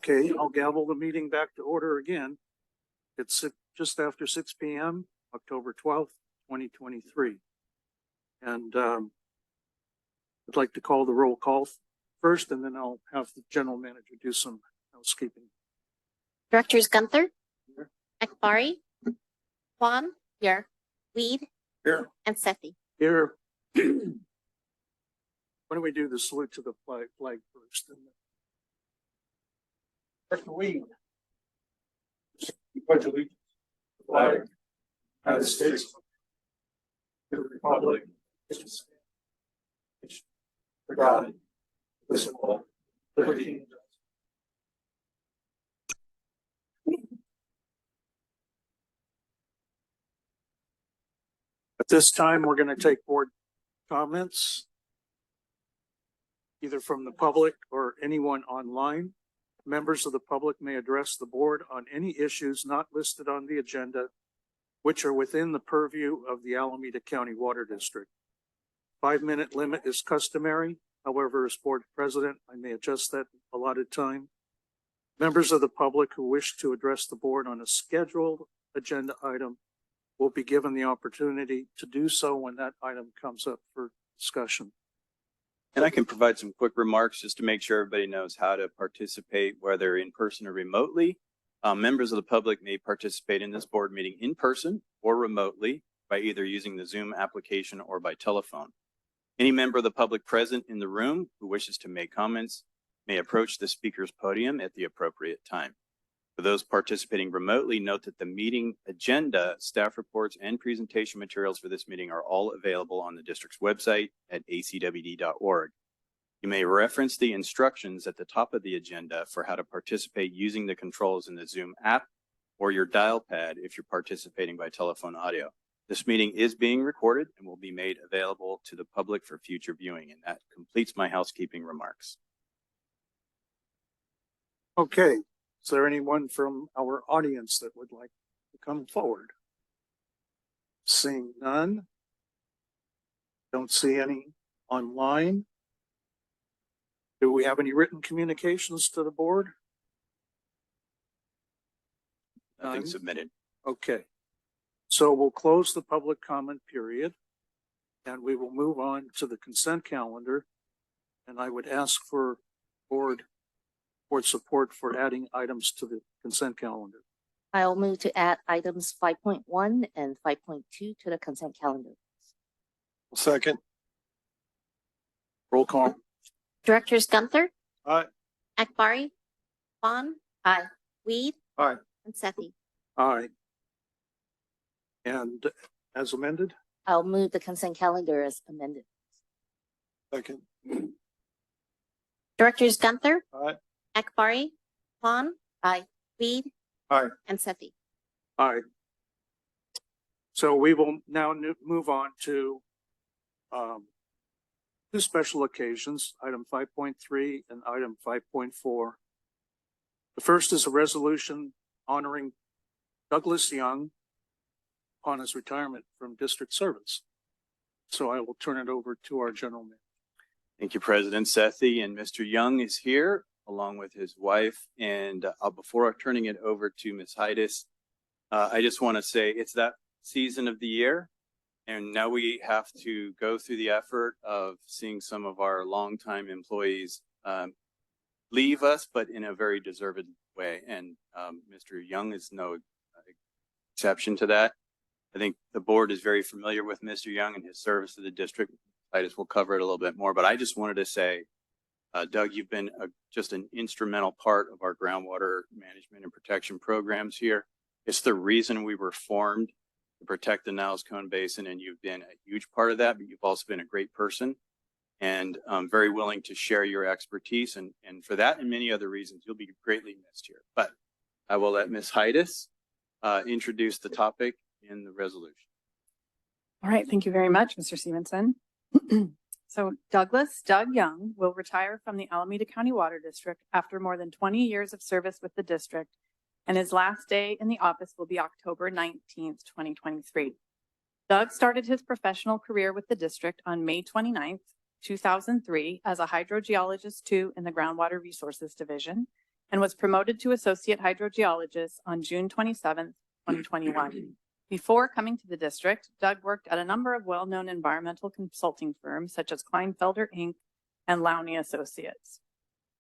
Okay, I'll gavel the meeting back to order again. It's just after 6 p.m., October 12th, 2023. And I'd like to call the roll call first, and then I'll have the general manager do some housekeeping. Directors Gunther, Here. Akbari, Huang, here, Weed, Here. and Sethy. Here. Why don't we do the salute to the flag first? Mr. Weed. Pledge allegiance to the flag of the United States, to the republic, for God, indivisible, liberty and justice. At this time, we're going to take board comments, either from the public or anyone online. Members of the public may address the board on any issues not listed on the agenda, which are within the purview of the Alameda County Water District. 5-minute limit is customary. However, as board president, I may adjust that allotted time. Members of the public who wish to address the board on a scheduled agenda item will be given the opportunity to do so when that item comes up for discussion. And I can provide some quick remarks just to make sure everybody knows how to participate, whether in person or remotely. Members of the public may participate in this board meeting in person or remotely by either using the Zoom application or by telephone. Any member of the public present in the room who wishes to make comments may approach the speaker's podium at the appropriate time. For those participating remotely, note that the meeting agenda, staff reports, and presentation materials for this meeting are all available on the district's website at acwd.org. You may reference the instructions at the top of the agenda for how to participate using the controls in the Zoom app or your dial pad if you're participating by telephone audio. This meeting is being recorded and will be made available to the public for future viewing, and that completes my housekeeping remarks. Okay. Is there anyone from our audience that would like to come forward? Seeing none. Don't see any online. Do we have any written communications to the board? Nothing submitted. Okay. So we'll close the public comment period and we will move on to the consent calendar. And I would ask for board support for adding items to the consent calendar. I'll move to add items 5.1 and 5.2 to the consent calendar. Second. Roll call. Directors Gunther, Aye. Akbari, Huang, aye, Weed, Aye. and Sethy. Aye. And as amended? I'll move the consent calendar as amended. Second. Directors Gunther, Aye. Akbari, Huang, aye, Weed, Aye. and Sethy. Aye. So we will now move on to two special occasions, item 5.3 and item 5.4. The first is a resolution honoring Douglas Young upon his retirement from district service. So I will turn it over to our general manager. Thank you, President Sethy. And Mr. Young is here along with his wife. And before turning it over to Ms. Heides, I just want to say it's that season of the year. And now we have to go through the effort of seeing some of our longtime employees leave us, but in a very deserved way. And Mr. Young is no exception to that. I think the board is very familiar with Mr. Young and his service to the district. I just will cover it a little bit more, but I just wanted to say, Doug, you've been just an instrumental part of our groundwater management and protection programs here. It's the reason we were formed to protect the Niles Cone Basin, and you've been a huge part of that, but you've also been a great person and very willing to share your expertise. And for that and many other reasons, you'll be greatly missed here. But I will let Ms. Heides introduce the topic in the resolution. All right, thank you very much, Mr. Stevenson. So Doug Young will retire from the Alameda County Water District after more than 20 years of service with the district, and his last day in the office will be October 19th, 2023. Doug started his professional career with the district on May 29th, 2003 as a hydrogeologist 2 in the Groundwater Resources Division, and was promoted to associate hydrogeologist on June 27th, 2021. Before coming to the district, Doug worked at a number of well-known environmental consulting firms such as Kleinfelder Inc. and Lowney Associates.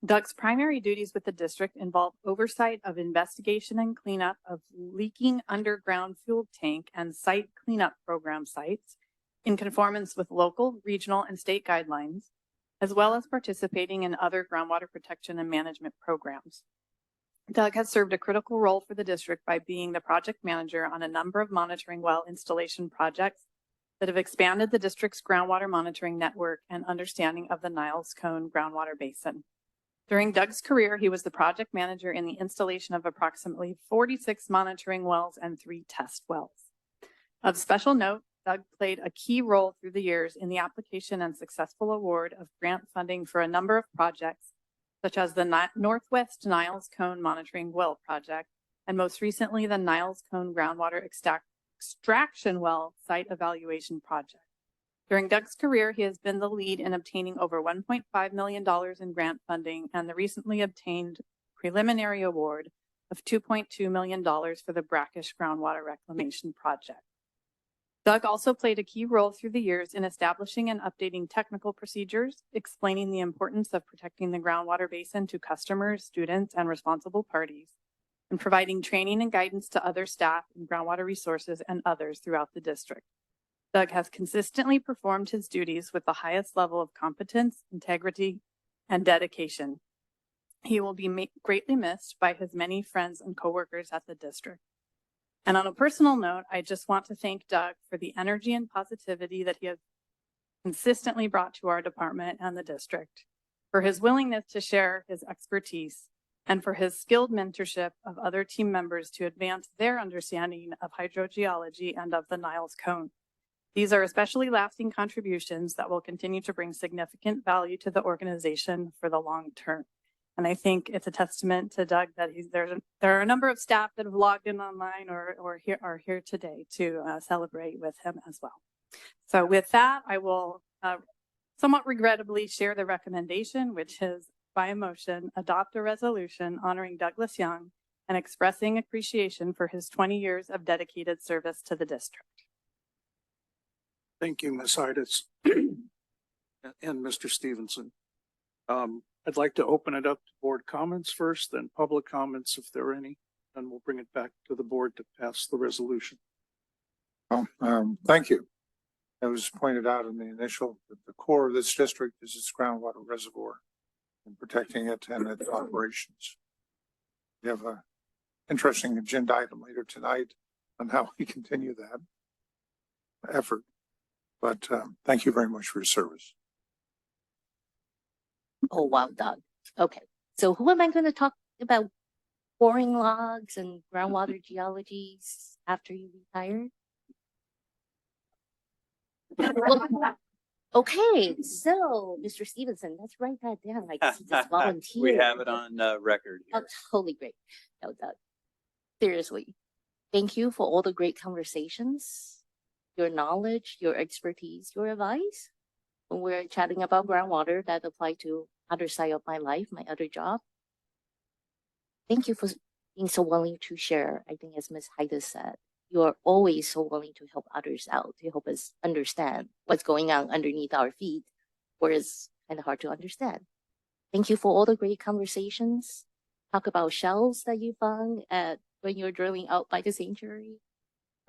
Doug's primary duties with the district involve oversight of investigation and cleanup of leaking underground fuel tank and site cleanup program sites in conformance with local, regional, and state guidelines, as well as participating in other groundwater protection and management programs. Doug has served a critical role for the district by being the project manager on a number of monitoring well installation projects that have expanded the district's groundwater monitoring network and understanding of the Niles Cone groundwater basin. During Doug's career, he was the project manager in the installation of approximately 46 monitoring wells and 3 test wells. Of special note, Doug played a key role through the years in the application and successful award of grant funding for a number of projects, such as the Northwest Niles Cone Monitoring Well Project, and most recently the Niles Cone Groundwater Extraction Well Site Evaluation Project. During Doug's career, he has been the lead in obtaining over $1.5 million in grant funding and the recently obtained preliminary award of $2.2 million for the Brackish Groundwater Reclamation Project. Doug also played a key role through the years in establishing and updating technical procedures, explaining the importance of protecting the groundwater basin to customers, students, and responsible parties, and providing training and guidance to other staff in groundwater resources and others throughout the district. Doug has consistently performed his duties with the highest level of competence, integrity, and dedication. He will be greatly missed by his many friends and coworkers at the district. And on a personal note, I just want to thank Doug for the energy and positivity that he has consistently brought to our department and the district, for his willingness to share his expertise, and for his skilled mentorship of other team members to advance their understanding of hydrogeology and of the Niles Cone. These are especially lasting contributions that will continue to bring significant value to the organization for the long term. And I think it's a testament to Doug that there are a number of staff that have logged in online or are here today to celebrate with him as well. So with that, I will somewhat regrettably share the recommendation, which is by a motion, adopt a resolution honoring Douglas Young and expressing appreciation for his 20 years of dedicated service to the district. Thank you, Ms. Heides and Mr. Stevenson. I'd like to open it up to board comments first, then public comments if there are any, and we'll bring it back to the board to pass the resolution. Thank you. It was pointed out in the initial that the core of this district is its groundwater reservoir and protecting it and its operations. We have an interesting agenda item later tonight on how we continue that effort. But thank you very much for your service. Oh, wow, Doug. Okay, so who am I going to talk about boring logs and groundwater geologies after you retire? Okay, so Mr. Stevenson, let's write that down. I guess he just volunteered. We have it on record Oh, here. totally great. No, Doug. Seriously, thank you for all the great conversations, your knowledge, your expertise, your advice. When we're chatting about groundwater that apply to other side of my life, my other job. Thank you for being so willing to share. I think as Ms. Heides said, you are always so willing to help others out, to help us understand what's going on underneath our feet, or is kind of hard to understand. Thank you for all the great conversations. Talk about shells that you found when you're drilling out by the sanctuary.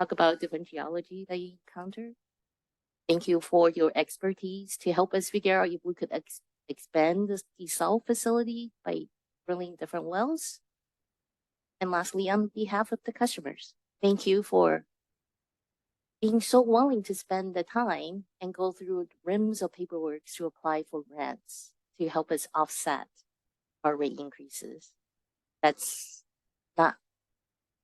Talk about different geology that you encountered. Thank you for your expertise to help us figure out if we could expand the desal facility by drilling different wells. And lastly, on behalf of the customers, thank you for being so willing to spend the time and go through rims of paperwork to apply for grants to help us offset our rate increases. That's not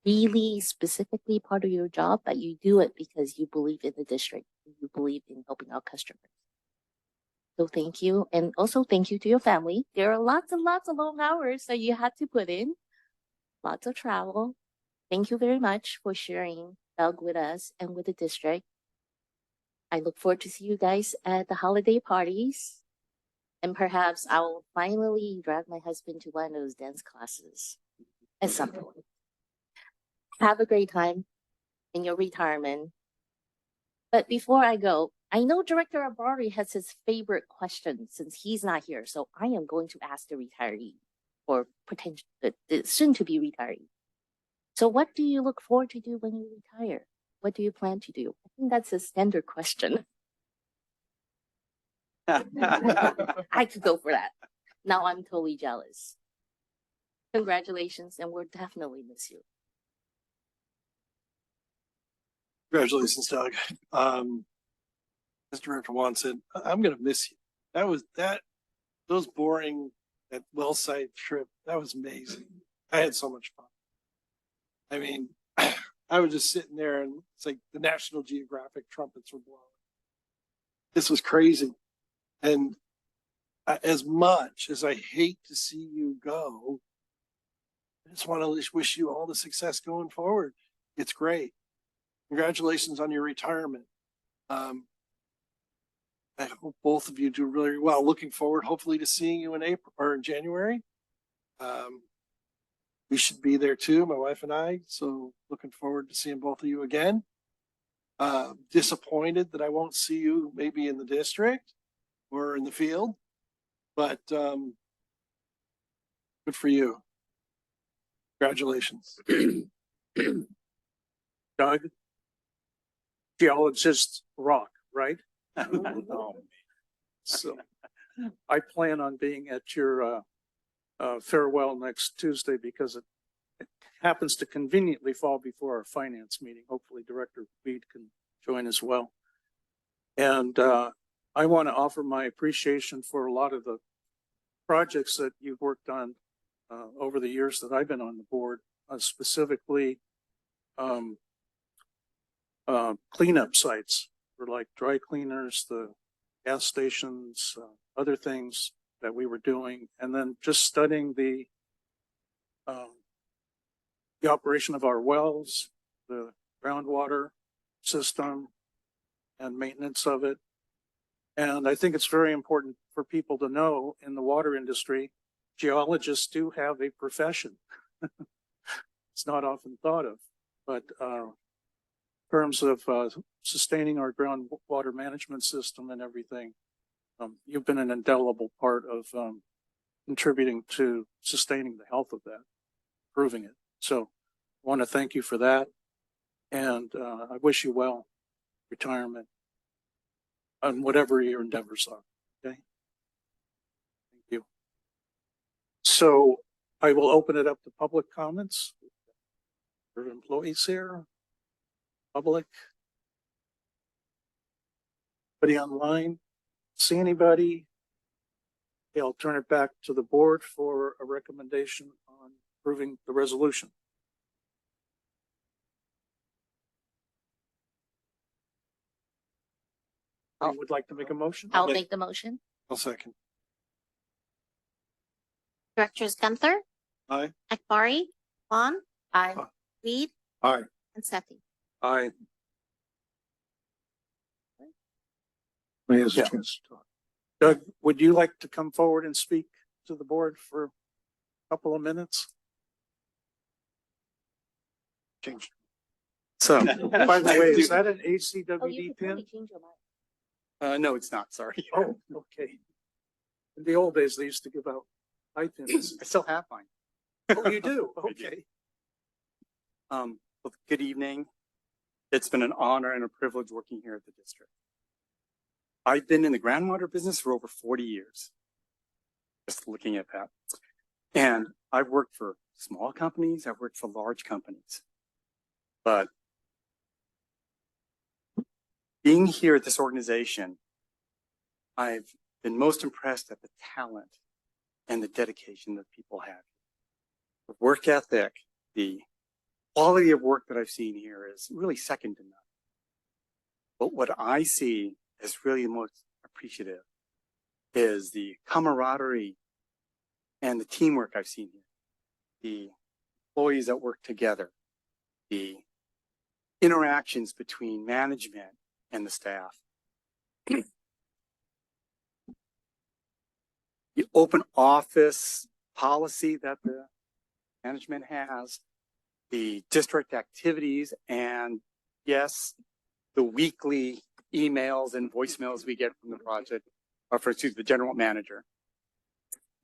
really specifically part of your job, but you do it because you believe in the district. You believe in helping our customers. So thank you. And also thank you to your family. There are lots and lots of long hours that you had to put in, lots of travel. Thank you very much for sharing Doug with us and with the district. I look forward to see you guys at the holiday parties. And perhaps I will finally drag my husband to one of those dance classes at some point. Have a great time in your retirement. But before I go, I know Director Abari has his favorite question since he's not here. So I am going to ask the retiree or potential the soon to be retiree. So what do you look forward to do when you retire? What do you plan to do? I think that's a standard question. I could go for that. Now I'm totally jealous. Congratulations, and we'll definitely miss you. Congratulations, Doug. As Director Juan said, I'm gonna miss you. Those boring, that well site trip, that was amazing. I had so much fun. I mean, I was just sitting there and it's like the National Geographic trumpets were blowing. This was crazy. And as much as I hate to see you go, I just want to wish you all the success going forward. It's great. Congratulations on your retirement. I hope both of you do really well. Looking forward, hopefully, to seeing you in April or in January. We should be there too, my wife and I. So looking forward to seeing both of you again. Disappointed that I won't see you maybe in the district or in the field, but good for you. Congratulations. Doug, geologists rock, right? So I plan on being at your farewell next Tuesday because it happens to conveniently fall before our finance meeting. Hopefully Director Weed can join as well. And I want to offer my appreciation for a lot of the projects that you've worked on over the years that I've been on the board, specifically cleanup sites for like dry cleaners, the gas stations, other things that we were doing, and then just studying the operation of our wells, the groundwater system, and maintenance of it. And I think it's very important for people to know in the water industry, geologists do have a profession. It's not often thought of, but in terms of sustaining our groundwater management system and everything, you've been an indelible part of contributing to sustaining the health of that, improving it. So I want to thank you for that. And I wish you well, retirement, on whatever your endeavors are. Okay. Thank you. So I will open it up to public comments. There are employees here, public. Anybody online? See anybody? Okay, I'll turn it back to the board for a recommendation on approving the resolution. I would like to make a motion. I'll make the motion. I'll second. Directors Gunther, Aye. Akbari, Juan, Aye. Weed, Aye. and Sethy. Aye. He has a Yeah. chance to talk. Doug, would you like to come forward and speak to the board for a couple of minutes? Change. So, by the way, is that an Oh, you ACWD could pin? probably change your mind. No, it's not. Sorry. Oh, okay. In the old days, they used to give out eye pins. I still have mine. Oh, you do? I do. Okay. Well, good evening. It's been an honor and a privilege working here at the district. I've been in the groundwater business for over 40 years. Just looking at that. And I've worked for small companies. I've worked for large companies. But being here at this organization, I've been most impressed at the talent and the dedication that people have. The work ethic, the quality of work that I've seen here is really second to none. But what I see as really most appreciative is the camaraderie and the teamwork I've seen here. The employees that work together, the interactions between management and the staff. the open office policy that the management has, the district activities, and yes, the weekly emails and voicemails we get from the project, or for, excuse me, the general manager.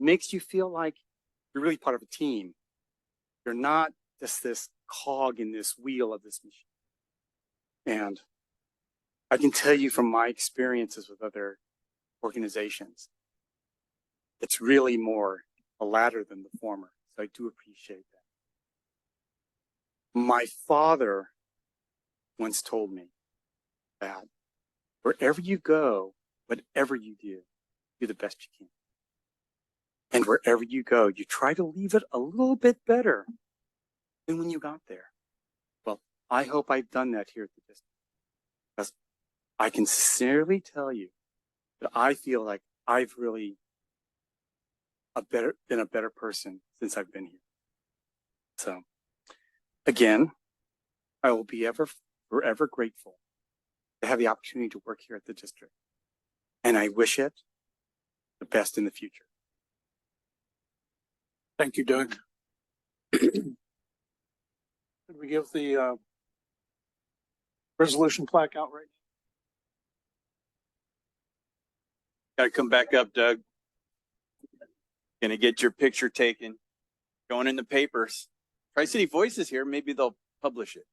Makes you feel like you're really part of a team. You're not just this cog in this wheel of this machine. And I can tell you from my experiences with other organizations, it's really more the latter than the former. So I do appreciate that. My father once told me that wherever you go, whatever you do the best you can. And wherever you go, you try to leave it a little bit better than when you got there. Well, I hope I've done that here at the district. Because I can sincerely tell you that I feel like I've really been a better person since I've been here. So again, I will be forever grateful to have the opportunity to work here at the district. And I wish it the best in the future. Thank you, Doug. Could we give the resolution plaque out right Gotta come back up, Doug. Gonna get your picture taken. Going in the papers. Tri-City Voice is here. Maybe they'll publish it.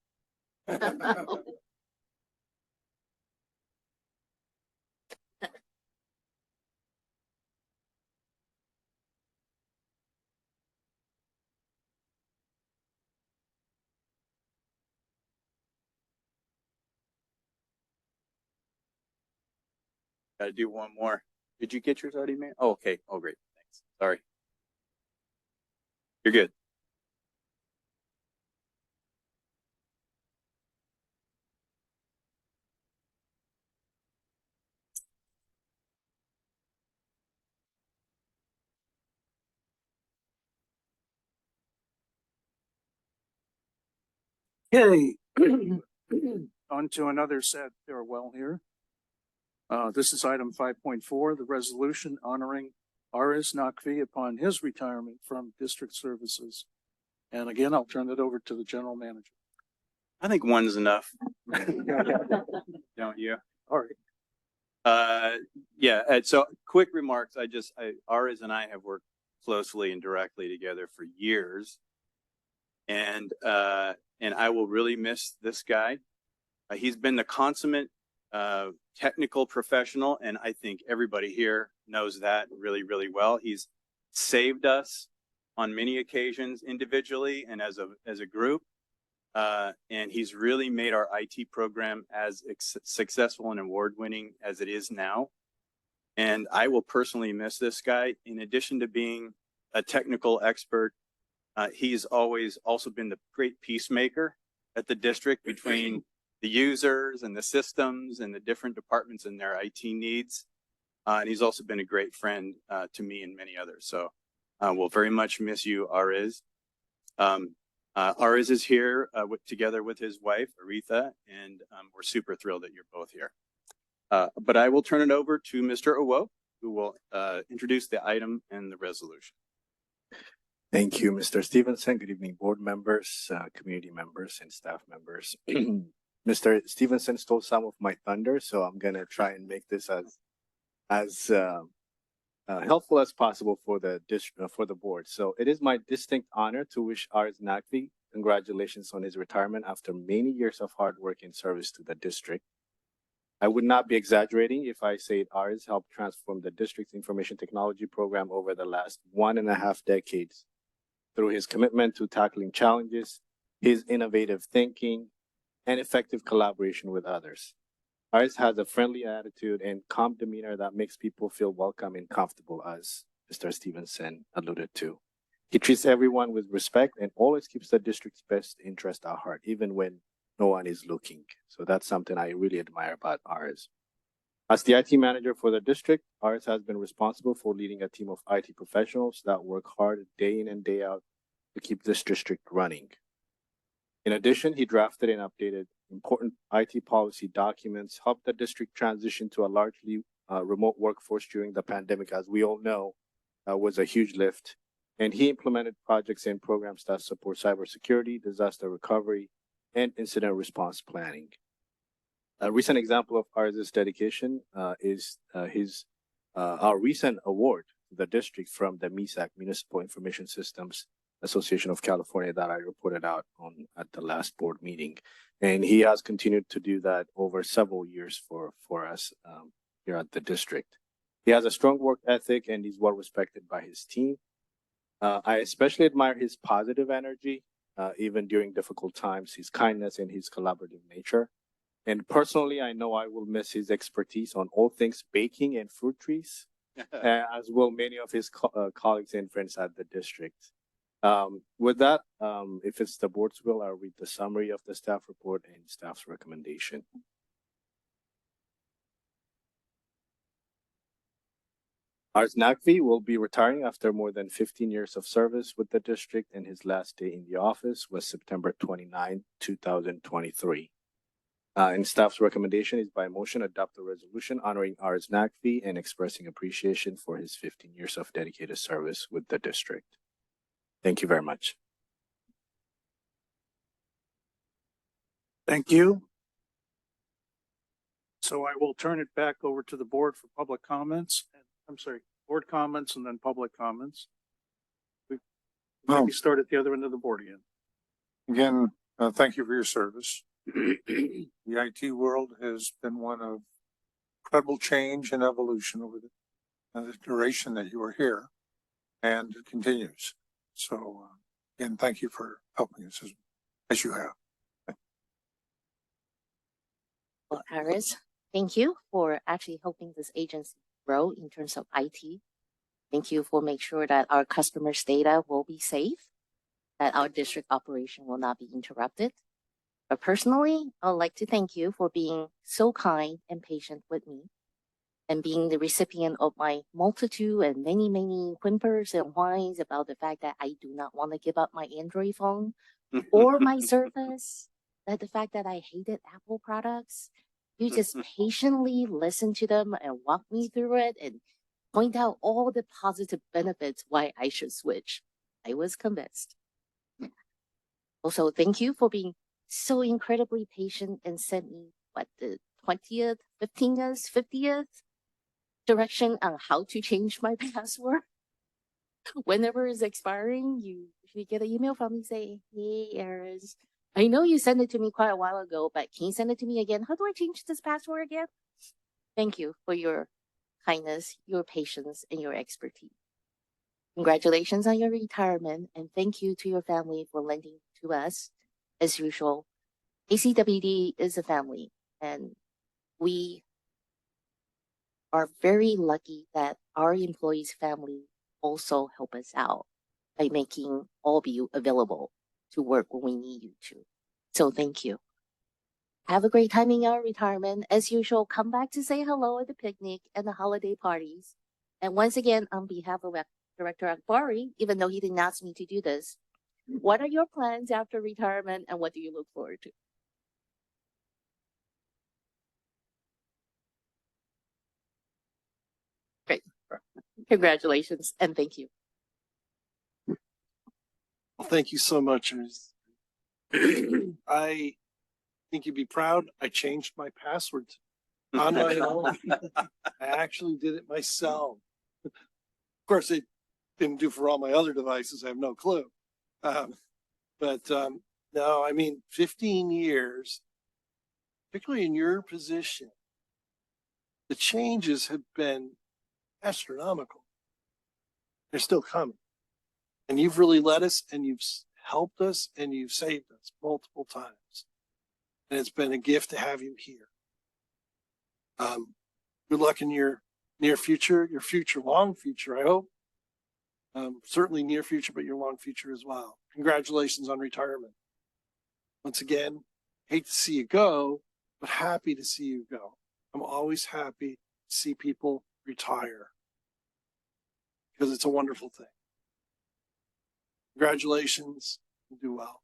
Gotta do one more. Did you get yours already, man? Oh, okay. Oh, great. Thanks. Sorry. You're good. Okay. On to another sad farewell here. This is item 5.4, the resolution honoring R.S. Nakvi upon his retirement from district services. And again, I'll turn it over to the general manager. I think one's enough. Don't you? All right. Yeah. So quick remarks. Aris and I have worked closely and directly together for years. And I will really miss this guy. He's been the consummate technical professional, and I think everybody here knows that really, really well. He's saved us on many occasions individually and as a group. And he's really made our IT program as successful and award-winning as it is now. And I will personally miss this guy. In addition to being a technical expert, he's always also been the great peacemaker at the district between the users and the systems and the different departments and their IT needs. And he's also been a great friend to me and many others. So we'll very much miss you, Ariz. Ariz is here together with his wife, Aretha, and we're super thrilled that you're both here. But I will turn it over to Mr. Owo, who will introduce the item and the resolution. Thank you, Mr. Stevenson. Good evening, board members, community members, and staff members. Mr. Stevenson stole some of my thunder, so I'm gonna try and make this as helpful as possible for the board. So it is my distinct honor to wish Ariz Nakvi congratulations on his retirement after many years of hard work and service to the district. I would not be exaggerating if I say Ariz helped transform the district's information technology program over the last 1.5 decades through his commitment to tackling challenges, his innovative thinking, and effective collaboration with others. Ariz has a friendly attitude and calm demeanor that makes people feel welcome and comfortable, as Mr. Stevenson alluded to. He treats everyone with respect and always keeps the district's best interest at heart, even when no one is looking. So that's something I really admire about Ariz. As the IT manager for the district, Ariz has been responsible for leading a team of IT professionals that work hard day in and day out to keep this district running. In addition, he drafted and updated important IT policy documents, helped the district transition to a largely remote workforce during the pandemic. As we all know, was a huge lift. And he implemented projects and programs that support cybersecurity, disaster recovery, and incident response planning. A recent example of ours' dedication is our recent award to the district from the MISAC, Municipal Information Systems Association of California, that I reported out on at the last board meeting. And he has continued to do that over several years for us here at the district. He has a strong work ethic and he's well respected by his team. I especially admire his positive energy, even during difficult times, his kindness and his collaborative nature. And personally, I know I will miss his expertise on all things baking and fruit trees, as will many of his colleagues and friends at the district. With that, if it's the board's will, I'll read the summary of the staff report and staff's recommendation. Ars Naqvi will be retiring after more than 15 years of service with the district, and his last day in the office was September 29, 2023. And staff's recommendation is by motion adopt a resolution honoring Ars Naqvi and expressing appreciation for his 15 years of dedicated service with the district. Thank you very much. Thank you. So I will turn it back over to the board for public comments. I'm sorry, board comments and then public comments. We maybe start at the other end of the board again. Again, thank you for your service. The IT world has been one of incredible change and evolution over the duration that you are here, and it continues. So again, thank you for helping us as you have. Well, Iris, thank you for actually helping this agency grow in terms of IT. Thank you for making sure that our customers' data will be safe, that our district operation will not be interrupted. But personally, I'd like to thank you for being so kind and patient with me and being the recipient of my multitude and many, many whimpers and whines about the fact that I do not want to give up my Android phone or my Surface, that the fact that I hated Apple products. You just patiently listen to them and walk me through it and point out all the positive benefits why I should switch. I was convinced. Also, thank you for being so incredibly patient and sent me the 20th, 15th, 50th direction on how to change my password. Whenever it's expiring, you get an email from me saying, "Hey, Eris, I know you sent it to me quite a while ago, but can you send it to me again? How do I change this password again?" Thank you for your kindness, your patience, and your expertise. Congratulations on your retirement, and thank you to your family for lending to us. As usual, ACWD is a family, and we are very lucky that our employees' family also help us out by making all of you available to work when we need you to. So thank you. Have a great time in your retirement. As usual, come back to say hello at the picnic and the holiday parties. And once again, on behalf of Director Akbari, even though he didn't ask me to do this, what are your plans after retirement and what do you look forward to? Great. Congratulations and thank you. Well, thank you so much. I think you'd be proud. I changed my password on my own. I actually did it myself. Of course, it didn't do for all my other devices. I have no clue. No, I mean, 15 years, particularly in your position, the changes have been astronomical. They're still coming. And you've really led us and you've helped us and you've saved us multiple times. And it's been a gift to have you here. Good luck in your near future, your future, long future, I hope. Certainly near future, but your long future as well. Congratulations on retirement. Once again, hate to see you go, but happy to see you go. I'm always happy to see people retire because it's a wonderful thing. Congratulations and do well.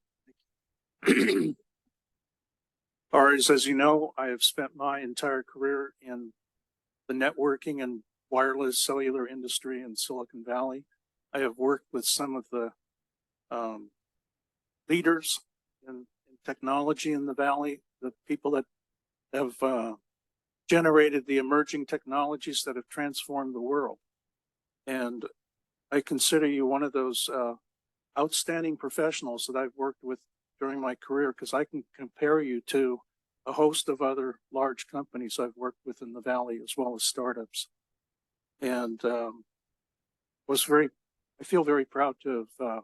Ours, as you know, I have spent my entire career in the networking and wireless cellular industry in Silicon Valley. I have worked with some of the leaders in technology in the Valley, the people that have generated the emerging technologies that have transformed the world. And I consider you one of those outstanding professionals that I've worked with during my career, because I can compare you to a host of other large companies I've worked with in the Valley, as well as startups. And I feel very proud to have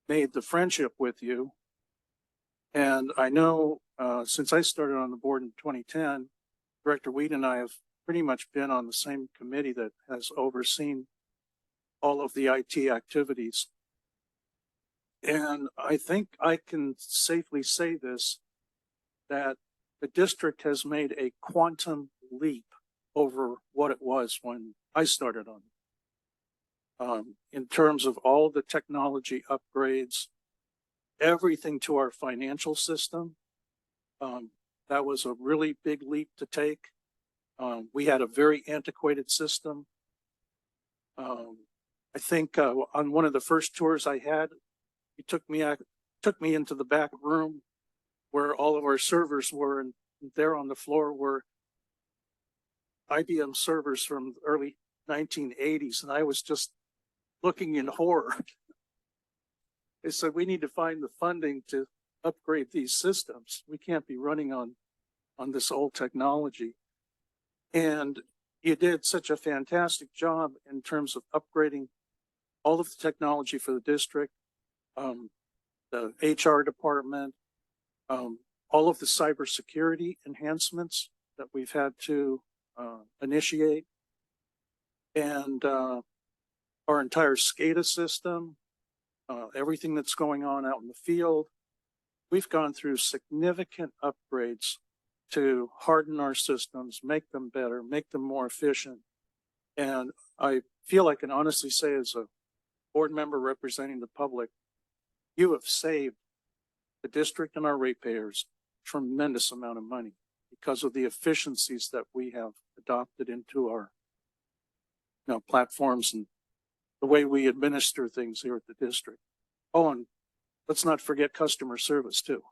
made the friendship with you. And I know since I started on the board in 2010, Director Weed and I have pretty much been on the same committee that has overseen all of the IT activities. And I think I can safely say this, that the district has made a quantum leap over what it was when I started on it. In terms of all the technology upgrades, everything to our financial system, that was a really big leap to take. We had a very antiquated system. I think on one of the first tours I had, he took me into the back room where all of our servers were, and there on the floor were IBM servers from the early 1980s, and I was just looking in horror. They said, we need to find the funding to upgrade these systems. We can't be running on this old technology. And you did such a fantastic job in terms of upgrading all of the technology for the district, the HR department, all of the cybersecurity enhancements that we've had to initiate, and our entire SCADA system, everything that's going on out in the field. We've gone through significant upgrades to harden our systems, make them better, make them more efficient. And I feel I can honestly say, as a board member representing the public, you have saved the district and our ratepayers a tremendous amount of money because of the efficiencies that we have adopted into our platforms and the way we administer things here at the district. Oh, and let's not forget customer service too.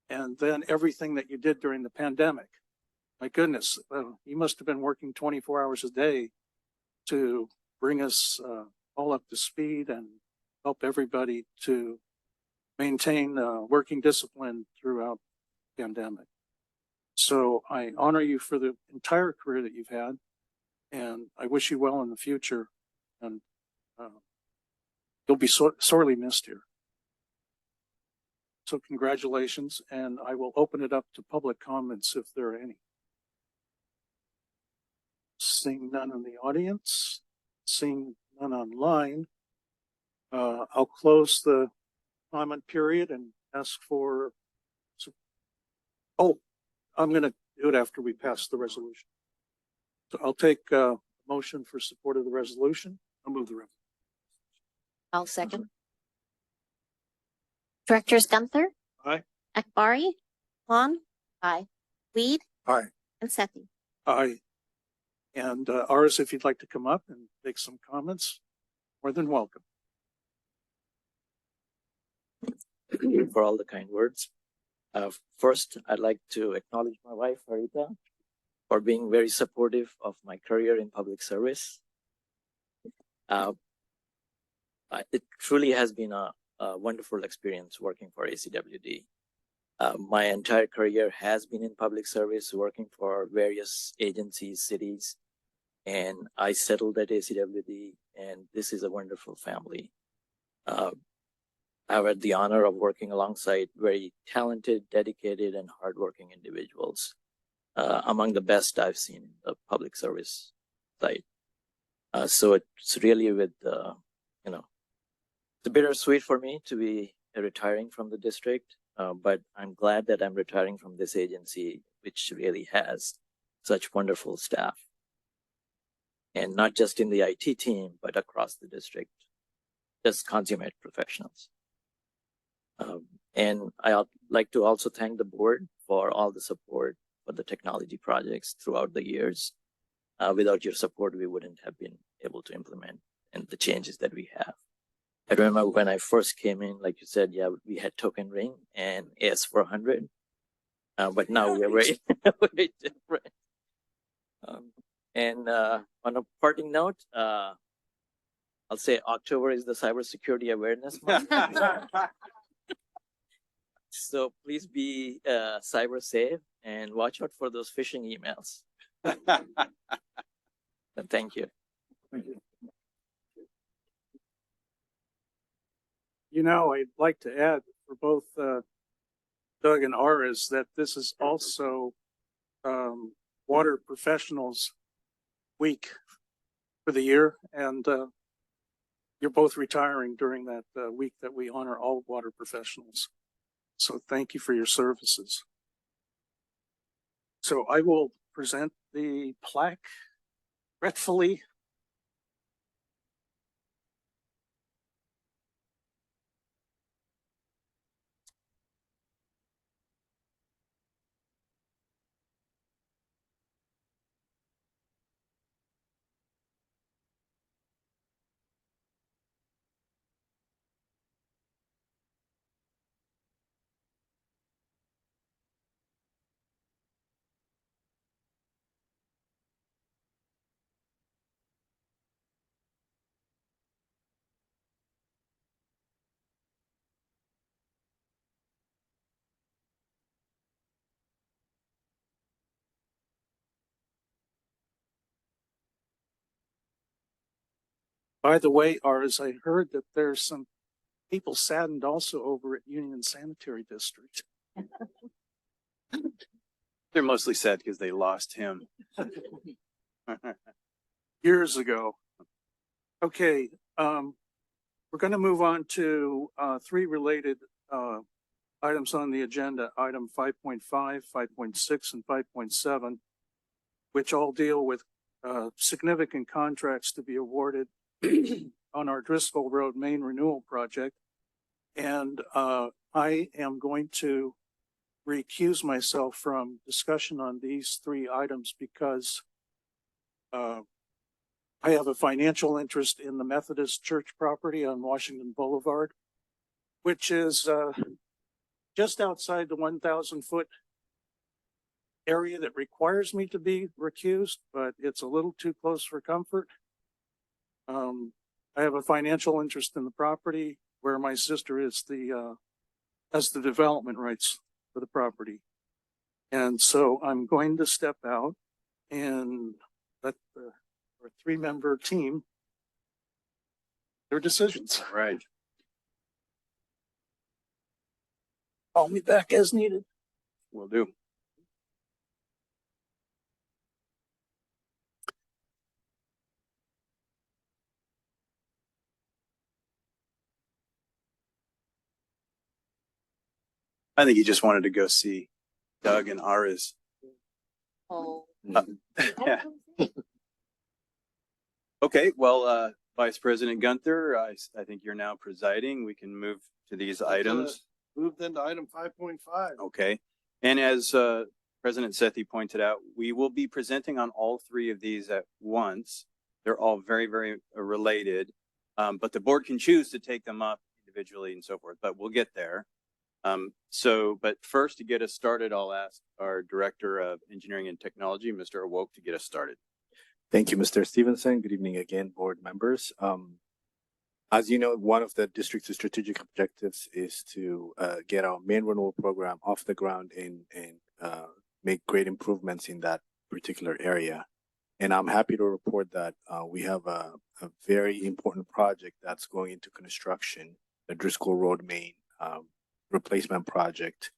And then everything that you did during the pandemic. My goodness, you must have been working 24 hours a day to bring us all up to speed and help everybody to maintain working discipline throughout the pandemic. So I honor you for the entire career that you've had, and I wish you well in the future. And you'll be sorely missed here. So congratulations, and I will open it up to public comments if there are any. Seeing none in the audience, seeing none online, I'll close the comment period and ask for, I'm going to do it after we pass the resolution. So I'll take a motion for support of the resolution. I'll move the resolution. I'll second. Directors Gunther, Aye. Akbari, Huang, Aye. Weed, Aye. and Sethy. Aye. And Aris, if you'd like to come up and make some comments, more than welcome. Thank you for all the kind words. First, I'd like to acknowledge my wife, Harita, for being very supportive of my career in public service. It truly has been a wonderful experience working for ACWD. My entire career has been in public service, working for various agencies, cities, and I settled at ACWD, and this is a wonderful family. I've had the honor of working alongside very talented, dedicated, and hardworking individuals, among the best I've seen in the public service side. So it's really it's bittersweet for me to be retiring from the district, but I'm glad that I'm retiring from this agency, which really has such wonderful staff. And not just in the IT team, but across the district, just consummate professionals. And I'd like to also thank the board for all the support for the technology projects throughout the years. Without your support, we wouldn't have been able to implement and the changes that we have. I remember when I first came in, like you said, yeah, we had token ring and AS400, but now we are very, very different. On a parting note, I'll say October is the Cybersecurity Awareness Month. So please be cyber safe and watch out for those phishing emails. And thank you. You know, I'd like to add for both Doug and Aris that this is also Water Professionals Week for the year, and you're both retiring during that week that we honor all water professionals. So thank you for your services. So I will present the plaque regretfully. By the way, Aris, I heard that there's some people saddened also over at Union Sanitary District. They're mostly sad because they lost him. Years ago. Okay, we're going to move on to three related items on the agenda, item 5.5, 5.6, and 5.7, which all deal with significant contracts to be awarded on our Driscoll Road main renewal project. And I am going to recuse myself from discussion on these three items because I have a financial interest in the Methodist Church property on Washington Boulevard, which is just outside the 1,000-foot area that requires me to be recused, but it's a little too close for comfort. I have a financial interest in the property where my sister is has the development rights for the property. And so I'm going to step out and let our three-member team their decisions. Right. Call me back as needed. Will do. I think he just wanted to go see Doug and Aris. Oh. Yeah. Okay, well, Vice President Gunther, I think you're now presiding. We can move to these items. Moved into item 5.5. Okay, and as President Sethy pointed out, we will be presenting on all three of these at once. They're all very, very related, but the board can choose to take them up individually and so forth, but we'll get there. But first, to get us started, I'll ask our Director of Engineering and Technology, Mr. Awoke, to get us started. Thank you, Mr. Stevenson. Good evening again, board members. As you know, one of the district's strategic objectives is to get our main renewal program off the ground and make great improvements in that particular area. And I'm happy to report that we have a very important project that's going into construction, the Driscoll Road main replacement project.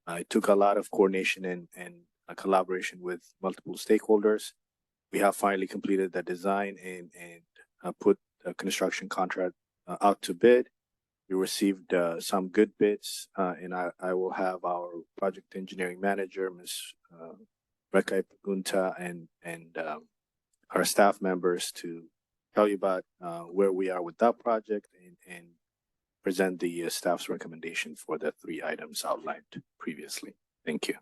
It took a lot of coordination and collaboration with multiple stakeholders. We have finally completed the design and put the construction contract out to bid. We received some good bids, and I will have our project engineering manager, Ms. Gunther, and our staff members to tell you about where we are with that project and present the staff's recommendation for the three items outlined previously. Thank you.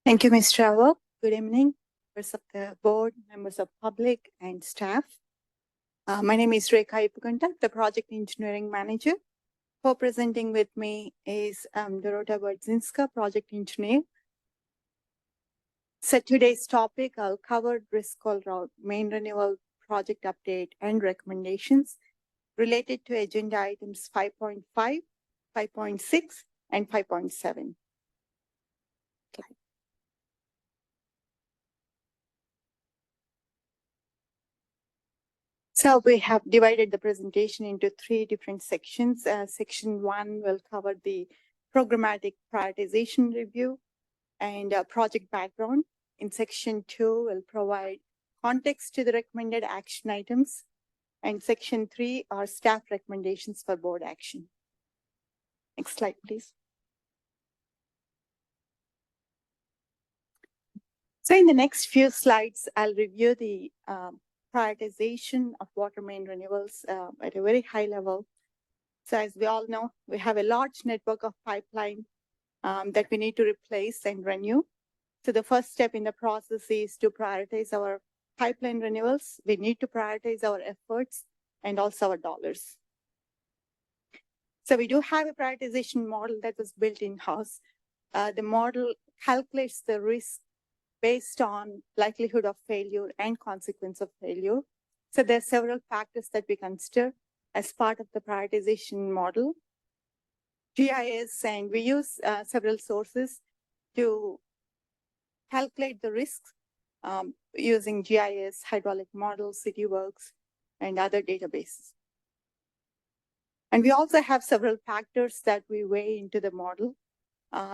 Thank you, Ms. Trevor. Good evening, members of the board, members of public and staff. My name is Rekha Ipuganta, the project engineering manager. Co-presenting with me is Dorota Wardzinska, project engineer. So today's topic, I'll cover Driscoll Road main renewal project update and recommendations related to agenda items 5.5, 5.6, and 5.7. So we have divided the presentation into three different sections. Section 1 will cover the programmatic prioritization review and project background. In section 2, we'll provide context to the recommended action items. And section 3 are staff recommendations for board action. Next slide, please. So in the next few slides, I'll review the prioritization of water main renewals at a very high level. So as we all know, we have a large network of pipeline that we need to replace and renew. So the first step in the process is to prioritize our pipeline renewals. We need to prioritize our efforts and also our dollars. So we do have a prioritization model that was built in-house. The model calculates the risk based on likelihood of failure and consequence of failure. So there are several factors that we consider as part of the prioritization model. GIS, and we use several sources to calculate the risks using GIS, hydraulic models, CityWorks, and other databases. And we also have several factors that we weigh into the model.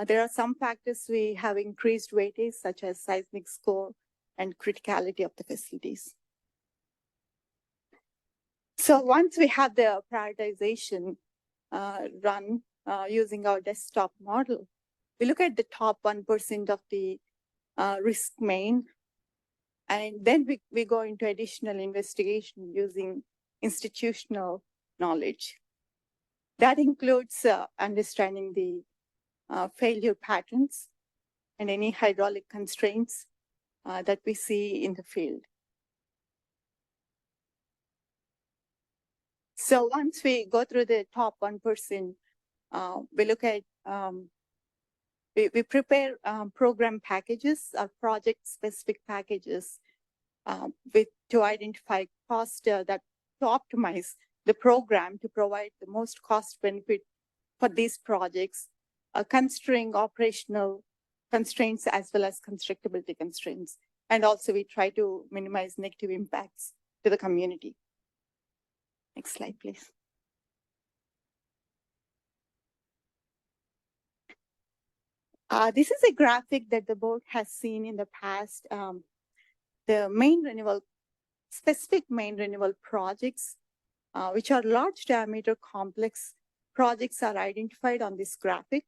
There are some factors we have increased weightage, such as seismic score and criticality of the facilities. So once we have the prioritization run using our desktop model, we look at the top 1% of the risk main, and then we go into additional investigation using institutional knowledge. That includes understanding the failure patterns and any hydraulic constraints that we see in the field. So once we go through the top 1%, we look at, we prepare program packages or project-specific packages to identify cost to optimize the program to provide the most cost benefit for these projects, considering operational constraints as well as constructability constraints. And also we try to minimize negative impacts to the community. Next slide, please. This is a graphic that the board has seen in the past. The main renewal, specific main renewal projects, which are large diameter complex projects, are identified on this graphic.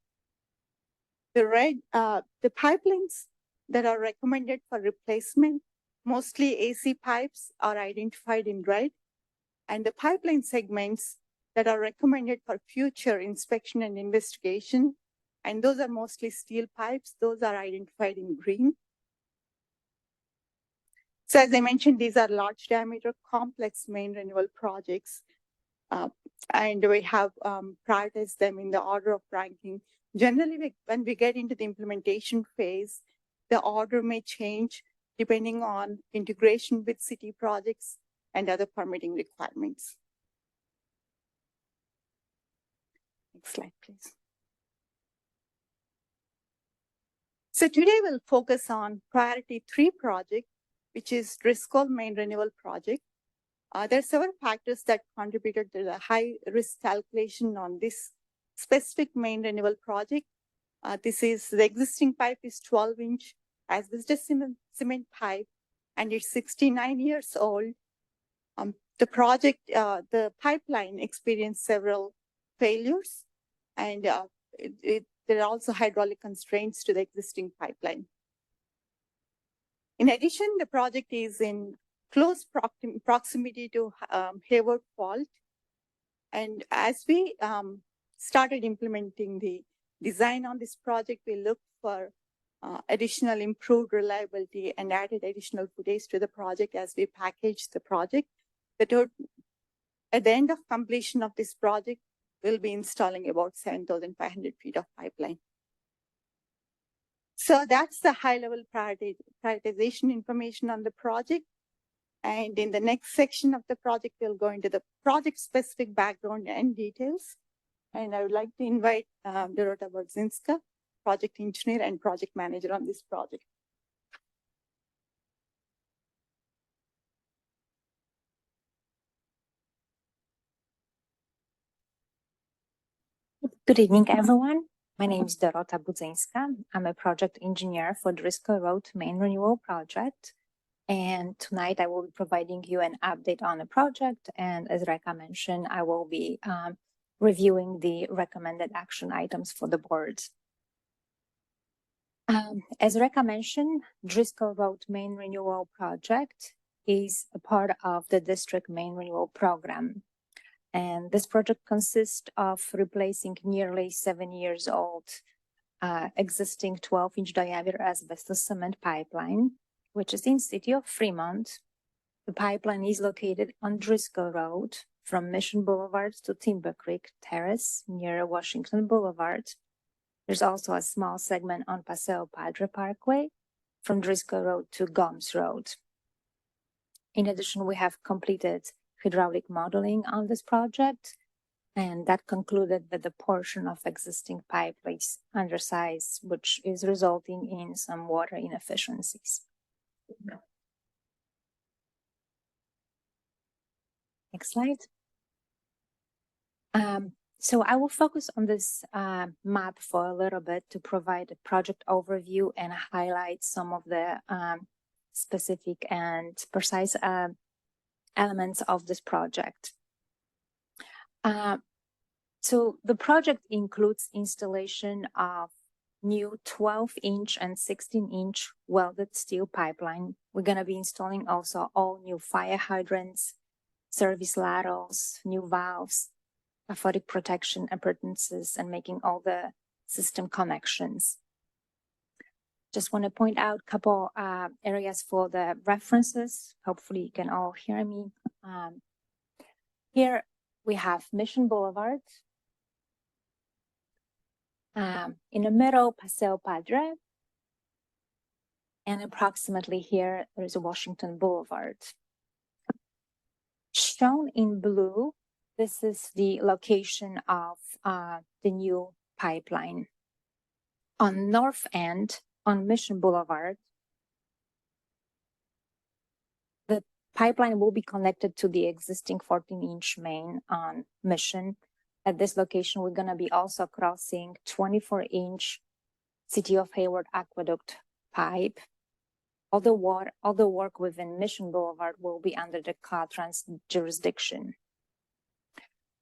The red, the pipelines that are recommended for replacement, mostly AC pipes, are identified in red. And the pipeline segments that are recommended for future inspection and investigation, and those are mostly steel pipes, those are identified in green. So as I mentioned, these are large diameter complex main renewal projects. And we have prioritized them in the order of ranking. Generally, when we get into the implementation phase, the order may change depending on integration with city projects and other permitting requirements. Next slide, please. So today we'll focus on priority 3 project, which is Driscoll main renewal project. There are several factors that contributed to the high risk calculation on this specific main renewal project. This is the existing pipe is 12-inch asbestos cement pipe, and it's 69 years old. The project, the pipeline experienced several failures, and there are also hydraulic constraints to the existing pipeline. In addition, the project is in close proximity to Hayward Fault. And as we started implementing the design on this project, we looked for additional improved reliability and added additional footage to the project as we package the project. At the end of completion of this project, we'll be installing about 7,500 feet of pipeline. So that's the high-level prioritization information on the project. And in the next section of the project, we'll go into the project-specific background and details. And I would like to invite Dorota Bodzinska, project engineer and project manager on this project. Good evening, everyone. My name is Dorota Budzinska. I'm a project engineer for Driscoll Road Main Renewal Project. And tonight I will be providing you an update on the project. And as Reka mentioned, I will be reviewing the recommended action items for the board. As Reka mentioned, Driscoll Road Main Renewal Project is a part of the district main renewal program. And this project consists of replacing nearly 7 years old existing 12-inch diameter asbestos cement pipeline, which is in city of Fremont. The pipeline is located on Driscoll Road from Mission Boulevard to Timber Creek Terrace near Washington Boulevard. There's also a small segment on Paseo Padre Parkway from Driscoll Road to Gomes Road. In addition, we have completed hydraulic modeling on this project, and that concluded that the portion of existing pipe is undersized, which is resulting in some water inefficiencies. Next slide. So I will focus on this map for a little bit to provide a project overview and highlight some of the specific and precise elements of this project. So the project includes installation of new 12-inch and 16-inch welded steel pipeline. We're going to be installing also all new fire hydrants, service laterals, new valves, cathodic protection appurtenances, and making all the system connections. Just want to point out a couple areas for the references. Hopefully you can all hear me. Here we have Mission Boulevard. In the middle, Paseo Padre. And approximately here, there is a Washington Boulevard. Shown in blue, this is the location of the new pipeline. On north end, on Mission Boulevard, the pipeline will be connected to the existing 14-inch main on Mission. At this location, we're going to be also crossing 24-inch City of Hayward aqueduct pipe. All the work within Mission Boulevard will be under the Caltrans jurisdiction.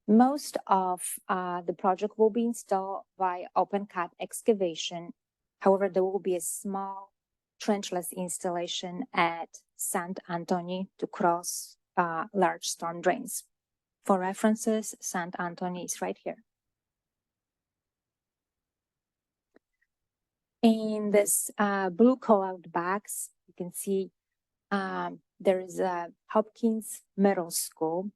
Most of the project will be installed by open cut excavation. However, there will be a small trenchless installation at Sant Antoni to cross large storm drains. For references, Sant Antoni is right here. In this blue call-out box, you can see there is a Hopkins Middle School,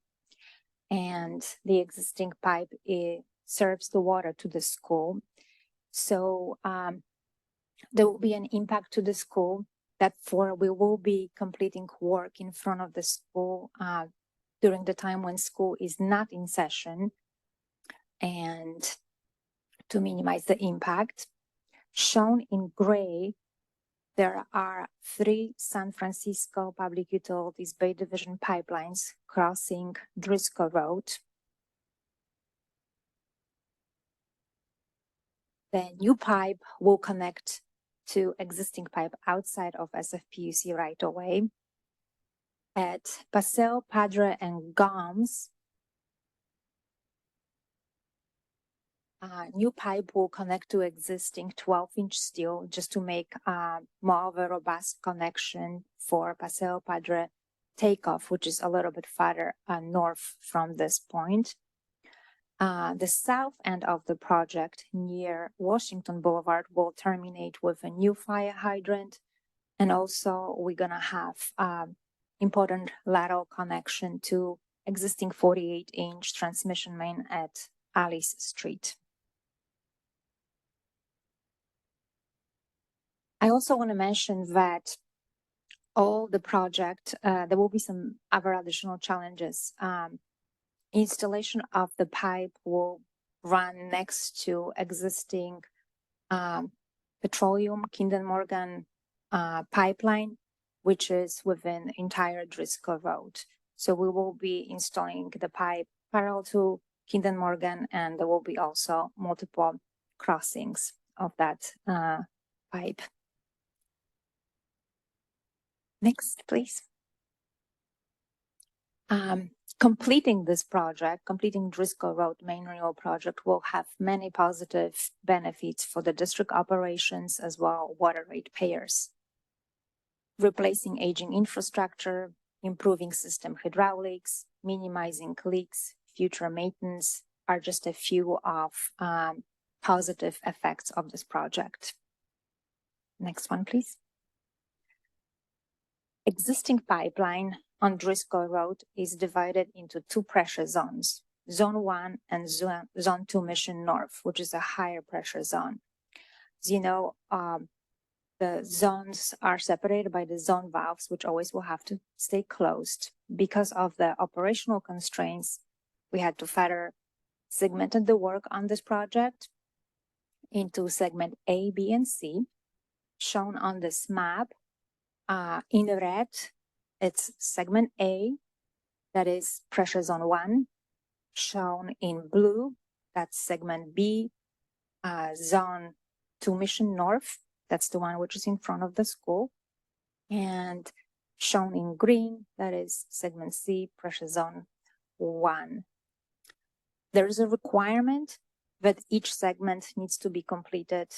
and the existing pipe serves the water to the school. So there will be an impact to the school. Therefore, we will be completing work in front of the school during the time when school is not in session, and to minimize the impact. Shown in gray, there are 3 San Francisco Public Utilities Bay Division pipelines crossing Driscoll Road. The new pipe will connect to existing pipe outside of SFPUC right away. At Paseo Padre and Gomes, new pipe will connect to existing 12-inch steel just to make more of a robust connection for Paseo Padre takeoff, which is a little bit farther north from this point. The south end of the project near Washington Boulevard will terminate with a new fire hydrant. And also we're gonna have important lateral connection to existing 48-inch transmission main at Alice Street. I also want to mention that all the project, there will be some other additional challenges. Installation of the pipe will run next to existing petroleum Kinder Morgan pipeline, which is within entire Driscoll Road. So we will be installing the pipe parallel to Kinder Morgan, and there will be also multiple crossings of that pipe. Next, please. Completing this project, completing Driscoll Road main renewal project will have many positive benefits for the district operations as well water rate payers. Replacing aging infrastructure, improving system hydraulics, minimizing leaks, future maintenance are just a few of positive effects of this project. Next one, please. Existing pipeline on Driscoll Road is divided into two pressure zones, Zone 1 and Zone 2 Mission North, which is a higher pressure zone. As you know, the zones are separated by the zone valves, which always will have to stay closed. Because of the operational constraints, we had to further segment the work on this project into segment A, B, and C, shown on this map. In red, it's segment A, that is pressure zone 1, shown in blue, that's segment B, zone 2 Mission North, that's the one which is in front of the school, and shown in green, that is segment C, pressure zone 1. There is a requirement that each segment needs to be completed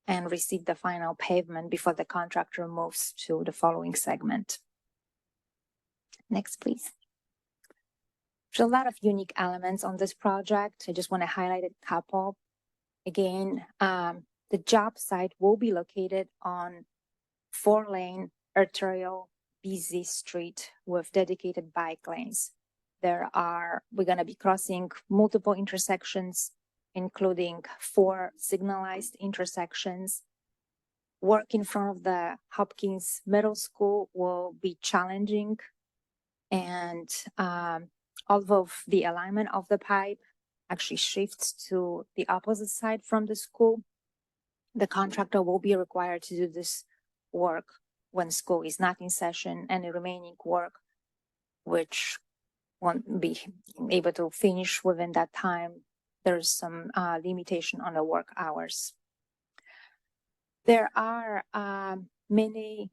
and receive the final pavement before the contractor moves to the following segment. Next, please. There's a lot of unique elements on this project. I just want to highlight a couple. Again, the job site will be located on 4-lane arterial busy street with dedicated bike lanes. We're going to be crossing multiple intersections, including 4 signalized intersections. Work in front of the Hopkins Middle School will be challenging, and although the alignment of the pipe actually shifts to the opposite side from the school, the contractor will be required to do this work when school is not in session, and the remaining work, which won't be able to finish within that time, there's some limitation on the work hours. There are many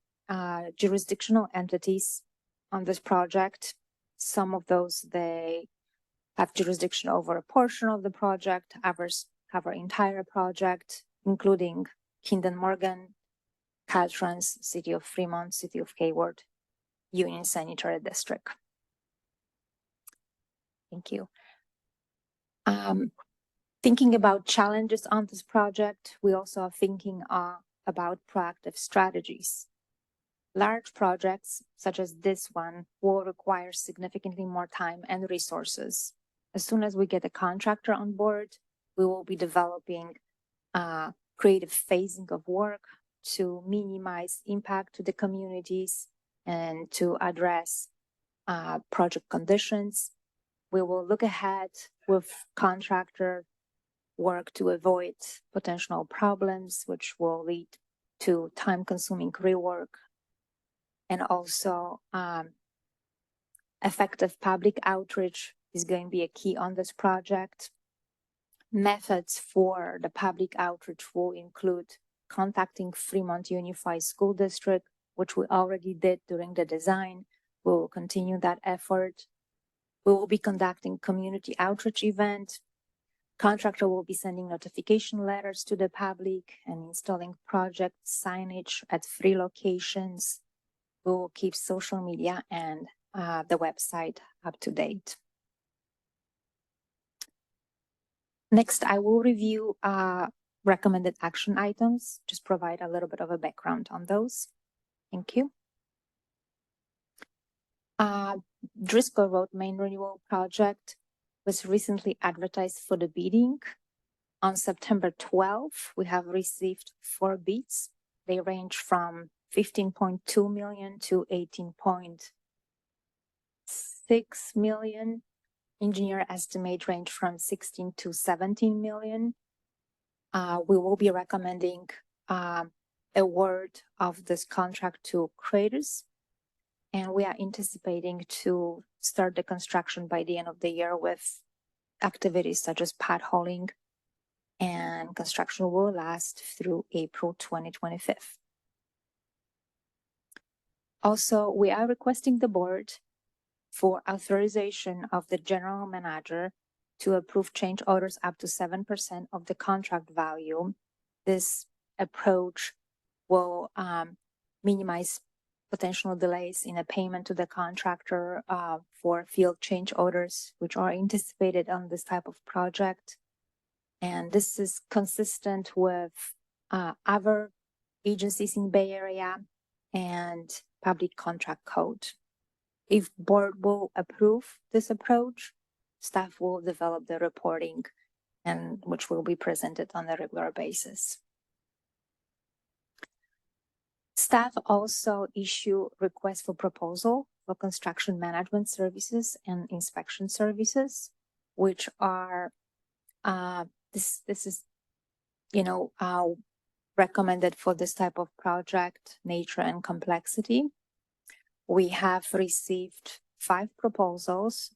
jurisdictional entities on this project. Some of those, they have jurisdiction over a portion of the project, others cover entire project, including Kinder Morgan, Caltrans, City of Fremont, City of Hayward, Union Sanitary District. Thank you. Thinking about challenges on this project, we also are thinking about proactive strategies. Large projects, such as this one, will require significantly more time and resources. As soon as we get a contractor on board, we will be developing creative phasing of work to minimize impact to the communities and to address project conditions. We will look ahead with contractor work to avoid potential problems, which will lead to time-consuming rework, and also effective public outreach is going to be a key on this project. Methods for the public outreach will include contacting Fremont Unified School District, which we already did during the design. We will continue that effort. We will be conducting community outreach event. Contractor will be sending notification letters to the public and installing project signage at 3 locations. We will keep social media and the website up to date. Next, I will review recommended action items, just provide a little bit of a background on those. Thank you. Driscoll Road Main Renewal Project was recently advertised for the bidding. On September 12th, we have received 4 bids. They range from 15.2 million to 18.6 million. Engineer estimate range from 16 to 17 million. We will be recommending award of this contract to Creators, and we are anticipating to start the construction by the end of the year with activities such as potholing, and construction will last through April 2025. Also, we are requesting the board for authorization of the general manager to approve change orders up to 7% of the contract value. This approach will minimize potential delays in a payment to the contractor for field change orders, which are anticipated on this type of project. And this is consistent with other agencies in Bay Area and public contract code. If board will approve this approach, staff will develop the reporting and which will be presented on a regular basis. Staff also issue requests for proposal for construction management services and inspection services, which are this is recommended for this type of project nature and complexity. We have received 5 proposals.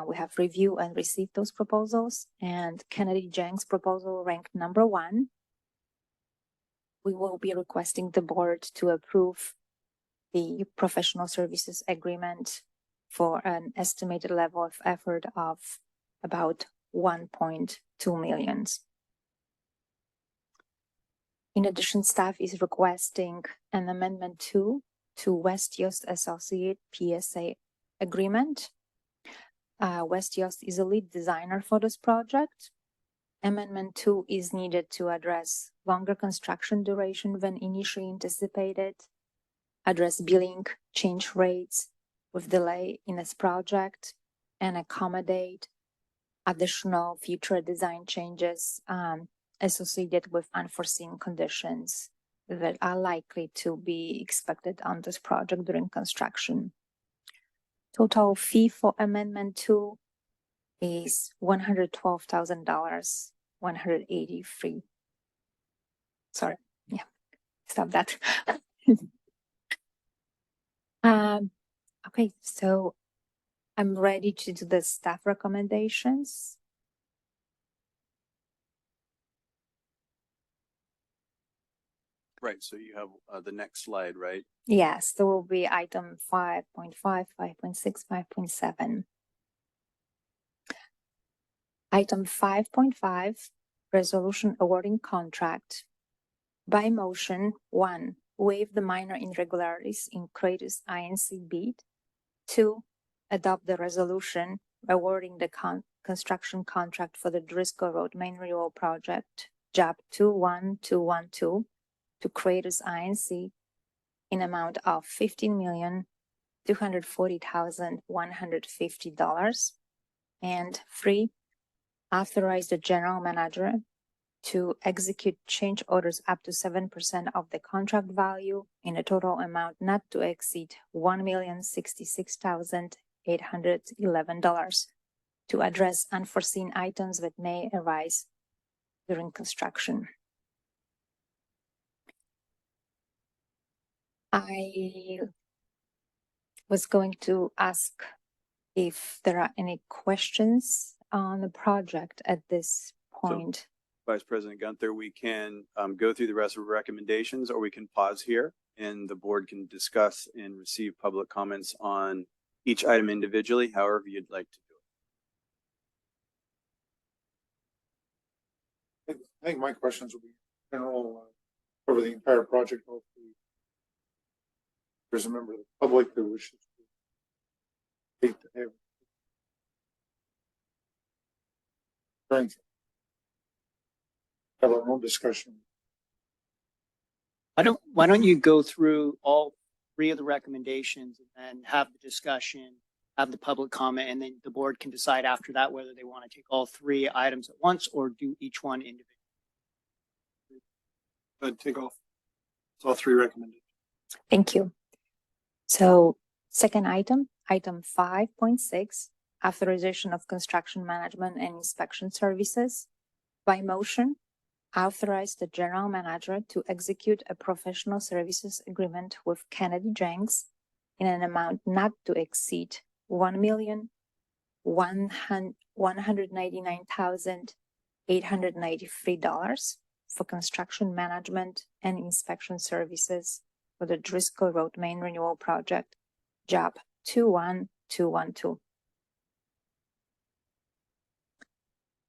We have reviewed and received those proposals, and Kennedy Jang's proposal ranked number 1. We will be requesting the board to approve the professional services agreement for an estimated level of effort of about 1.2 million. In addition, staff is requesting an amendment 2 to West Yost Associate PSA agreement. West Yost is a lead designer for this project. Amendment 2 is needed to address longer construction duration than initially anticipated, address billing change rates with delay in this project, and accommodate additional future design changes associated with unforeseen conditions that are likely to be expected on this project during construction. Total fee for Amendment 2 is $112,000, 183. Sorry, yeah, stop that. Okay, so I'm ready to do the staff recommendations. Right, so you have the next slide, right? Yes, there will be item 5.5, 5.6, 5.7. Item 5.5, resolution awarding contract. By motion, 1, waive the minor irregularities in Kratos INC bid. 2, adopt the resolution awarding the construction contract for the Driscoll Road Main Renewal Project, job 21212, to Kratos INC in amount of $15,240,150. And 3, authorize the general manager to execute change orders up to 7% of the contract value in a total amount not to exceed $1,066,811 to address unforeseen items that may arise during construction. I was going to ask if there are any questions on the project at this point. Vice President Gunther, we can go through the rest of the recommendations, or we can pause here and the board can discuss and receive public comments on each item individually, however you'd like to do it. I think my questions will be general over the entire project. Hopefully, there's a member of the public that wishes to have. have our own discussion. Why don't you go through all three of the recommendations and have the discussion, have the public comment, and then the board can decide after that whether they want to take all three items at once or do each one individually. But take off. It's all three recommended. Thank you. So second item, item 5.6, authorization of construction management and inspection services. By motion, authorize the general manager to execute a professional services agreement with Kennedy Jenks in an amount not to exceed $1,199,893 for construction management and inspection services for the Driscoll Road Main Renewal Project, Job 21212.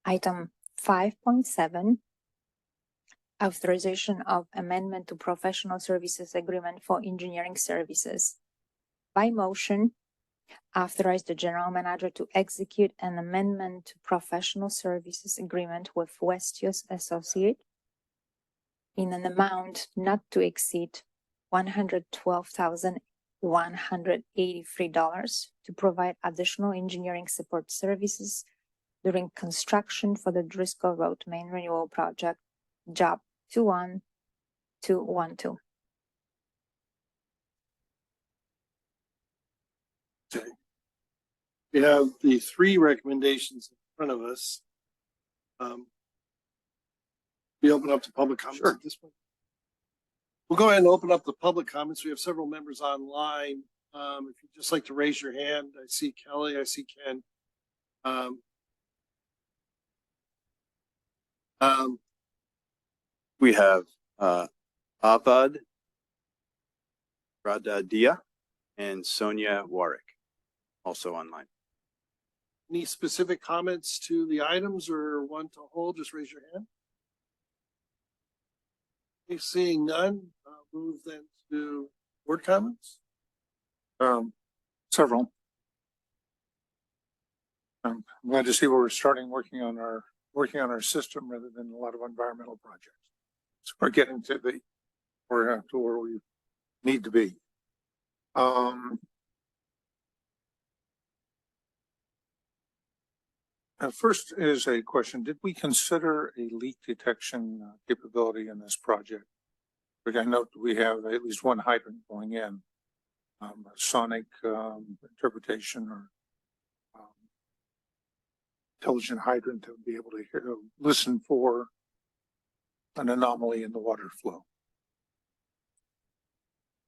Item 5.7, authorization of amendment to professional services agreement for engineering services. By motion, authorize the general manager to execute an amendment to professional services agreement with Westius Associate in an amount not to exceed $112,183 to provide additional engineering support services during construction for the Driscoll Road Main Renewal Project, Job 21212. Okay. We have the three recommendations in front of us. We open up to public comments at this point. We'll go ahead and open up the public comments. We have several members online. If you'd just like to raise your hand, I see Kelly, I see Ken. We have Abad Radadia and Sonia Warwick also online. Any specific comments to the items or one to hold? Just raise your hand. Okay, seeing none, move then to board comments. Several. I'm glad to see where we're starting working on our system rather than a lot of environmental projects. So we're getting to where we need to be. First is a question. Did we consider a leak detection capability in this project? But I note we have at least one hydrant going in, a sonic interpretation or intelligent hydrant to be able to listen for an anomaly in the water flow.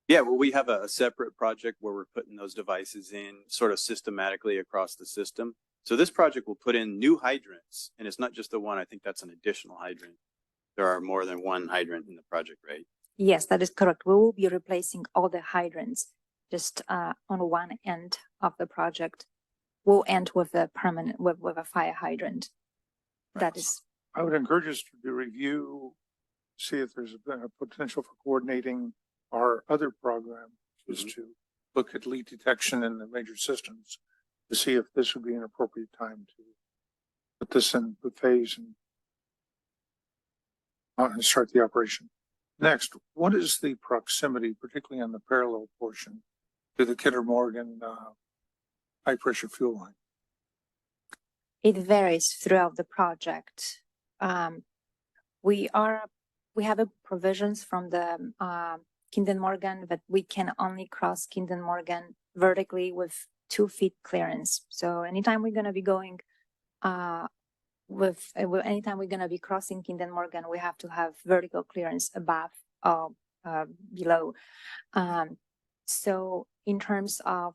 Yeah, well, we have a separate project where we're putting those devices in sort of systematically across the system. So this project will put in new hydrants, and it's not just the one. I think that's an additional hydrant. There are more than one hydrant in the project, right? Yes, that is correct. We will be replacing all the hydrants just on one end of the project. We'll end with a permanent, with a fire hydrant. Right. That is. I would encourage us to review, see if there's a potential for coordinating our other program, is to look at leak detection in the major systems to see if this would be an appropriate time to put this in the phase and start the operation. Next, what is the proximity, particularly on the parallel portion, to the Kinder Morgan high pressure fuel line? It varies throughout the project. We have provisions from the Kinder Morgan that we can only cross Kinder Morgan vertically with 2 feet clearance. So anytime we're going to be going anytime we're going to be crossing Kinder Morgan, we have to have vertical clearance above or below. So in terms of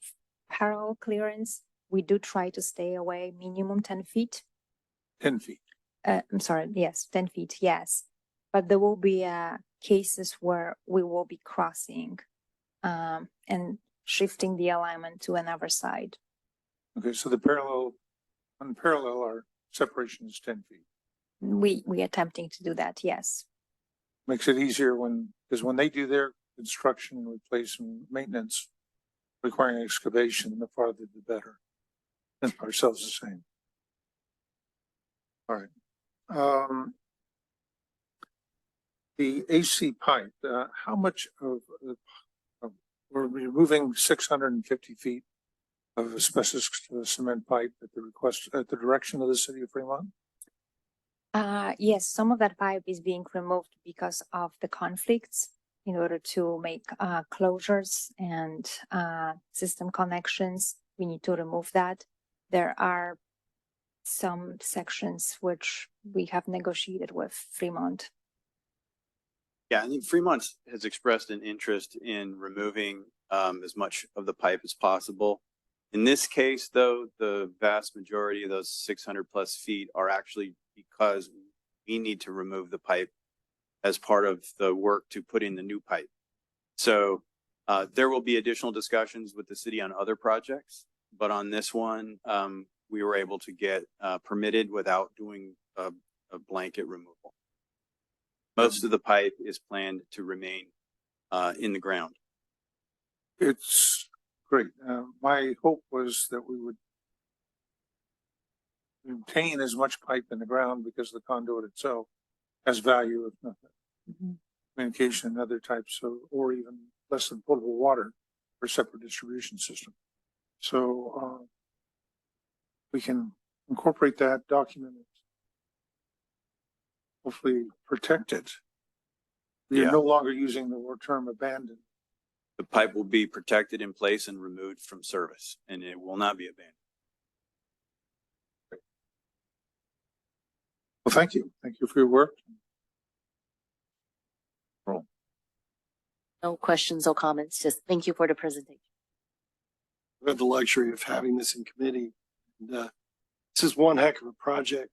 parallel clearance, we do try to stay away minimum 10 feet. 10 feet. I'm sorry, yes, 10 feet, yes. But there will be cases where we will be crossing and shifting the alignment to another side. Okay, so on parallel, our separation is 10 feet. We attempting to do that, yes. Makes it easier because when they do their construction, replacement, maintenance, requiring excavation, the farther the better. And ourselves the same. All right. The AC pipe, how much of the, we're removing 650 feet of asbestos cement pipe at the request, at the direction of the city of Fremont? Yes, some of that pipe is being removed because of the conflicts in order to make closures and system connections. We need to remove that. There are some sections which we have negotiated with Fremont. Yeah, I think Fremont has expressed an interest in removing as much of the pipe as possible. In this case, though, the vast majority of those 600 plus feet are actually because we need to remove the pipe as part of the work to put in the new pipe. So there will be additional discussions with the city on other projects, but on this one, we were able to get permitted without doing a blanket removal. Most of the pipe is planned to remain in the ground. It's great. My hope was that we would maintain as much pipe in the ground because the conduit itself has value, if nothing. Communication and other types of, or even less than potable water for separate distribution system. So we can incorporate that, document it, hopefully protect it. We are Yeah. no longer using the term abandoned. The pipe will be protected in place and removed from service, and it will not be abandoned. Well, thank you. Thank you for your work. No questions or comments, just thank you for the presentation. I've had the luxury of having this in committee. And, this is one heck of a project.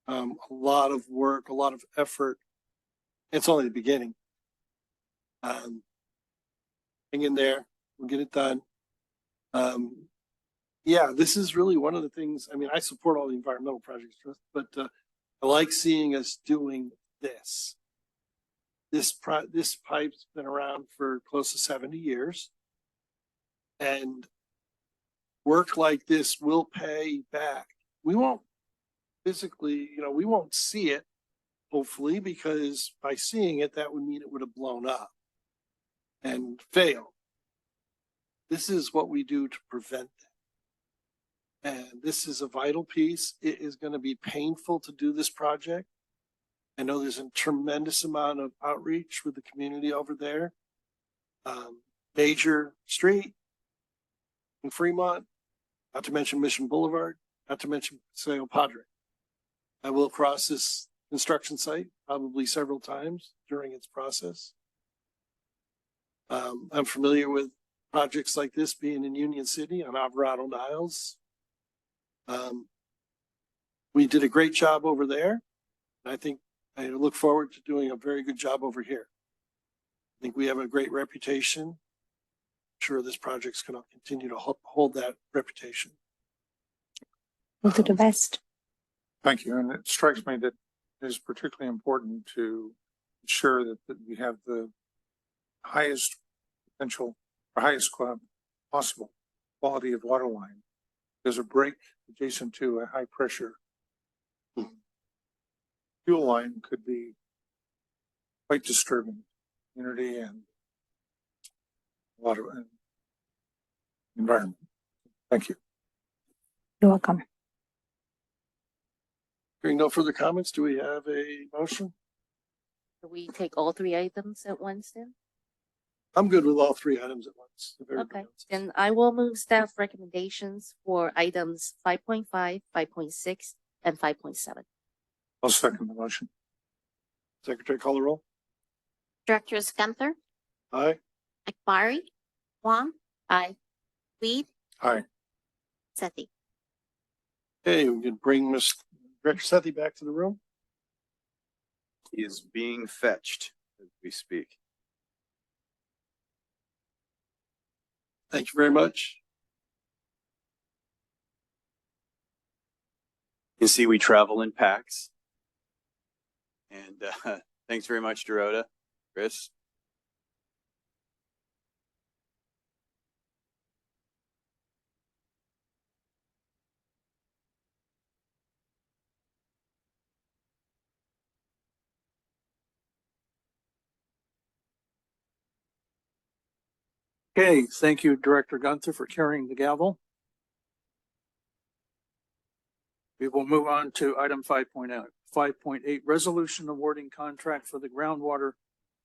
A lot of work, a lot of effort. It's only the beginning. Hang in there. We'll get it done. Yeah, this is really one of the things. I mean, I support all the environmental projects, but I like seeing us doing this. This pipe's been around for close to 70 years. And work like this will pay back. We won't physically, we won't see it, hopefully, because by seeing it, that would mean it would have blown up and failed. This is what we do to prevent that. And this is a vital piece. It is going to be painful to do this project. I know there's a tremendous amount of outreach with the community over there. Major street in Fremont, not to mention Mission Boulevard, not to mention Paseo Padre. I will cross this construction site probably several times during its process. I'm familiar with projects like this being in Union City on Alvarado Niles. We did a great job over there. And I think I look forward to doing a very good job over here. I think we have a great reputation. I'm sure this project's going to continue to hold that reputation. We'll do the best. Thank you. And it strikes me that it is particularly important to ensure that we have the highest potential or highest possible quality of water line. There's a break adjacent to a high pressure fuel line could be quite disturbing community and a lot of environment. Thank you. You're welcome. Hearing no further comments, do we have a motion? Can we take all three items at once then? I'm good with all three items at once. if everybody Okay, else is. then I will move staff recommendations for items 5.5, 5.6, and 5.7. I'll second the motion. Secretary, call the roll. Directors Gunther, Aye. Akbari, Huang, Aye. Weed, Aye. Sethy. Okay, we can bring Ms. Director Sethy back to the room. He is being fetched as we speak. Thank you very much. You can see we travel in packs. And thanks very much, Dorota. Chris. Okay, thank you, Director Gunther, for carrying the gavel. We will move on to item 5.8. 5.8, resolution awarding contract for the groundwater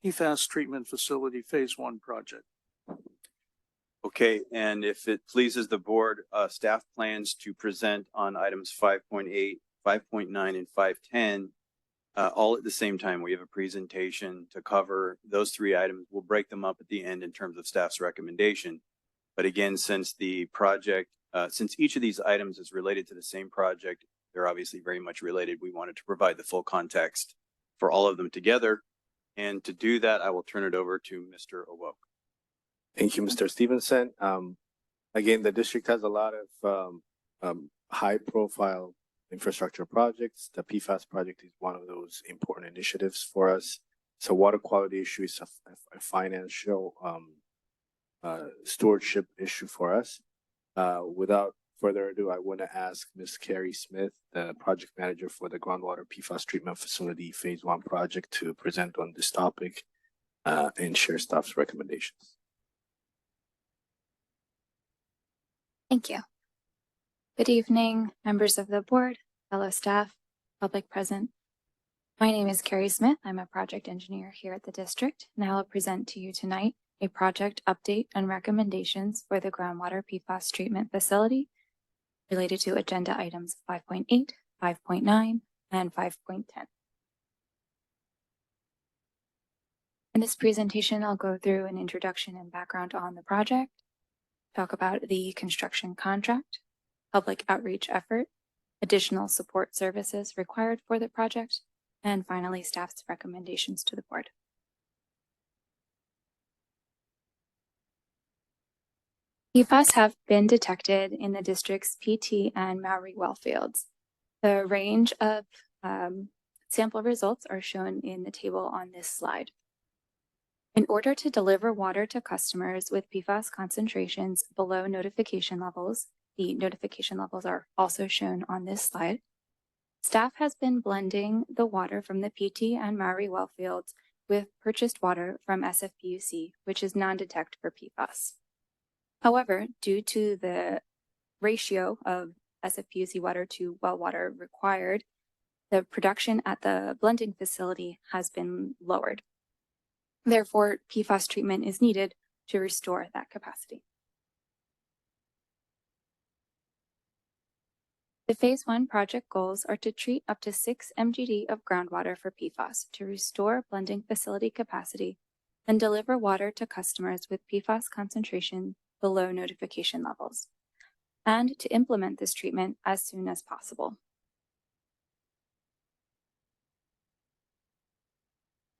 PFAS treatment facility phase 1 project. Okay, and if it pleases the board, staff plans to present on items 5.8, 5.9, and 5.10 all at the same time. We have a presentation to cover those three items. We'll break them up at the end in terms of staff's recommendation. But again, since the project, since each of these items is related to the same project, they're obviously very much related. We wanted to provide the full context for all of them together. And to do that, I will turn it over to Mr. Awoke. Thank you, Mr. Stevenson. Again, the district has a lot of high-profile infrastructure projects. The PFAS project is one of those important initiatives for us. It's a water quality issue. It's a financial stewardship issue for us. Without further ado, I want to ask Ms. Carrie Smith, the project manager for the groundwater PFAS treatment facility phase 1 project, to present on this topic and share staff's recommendations. Thank you. Good evening, members of the board, fellow staff, public present. My name is Carrie Smith. I'm a project engineer here at the district, and I will present to you tonight a project update and recommendations for the groundwater PFAS treatment facility related to agenda items 5.8, 5.9, and 5.10. In this presentation, I'll go through an introduction and background on the project, talk about the construction contract, public outreach effort, additional support services required for the project, and finally, staff's recommendations to the board. PFAS have been detected in the district's PT and Maori well fields. The range of sample results are shown in the table on this slide. In order to deliver water to customers with PFAS concentrations below notification levels, the notification levels are also shown on this slide, staff has been blending the water from the PT and Maori well fields with purchased water from SFPUC, which is non-detect for PFAS. However, due to the ratio of SFPUC water to well water required, the production at the blending facility has been lowered. Therefore, PFAS treatment is needed to restore that capacity. The phase 1 project goals are to treat up to 6 MGD of groundwater for PFAS to restore blending facility capacity and deliver water to customers with PFAS concentration below notification levels, and to implement this treatment as soon as possible.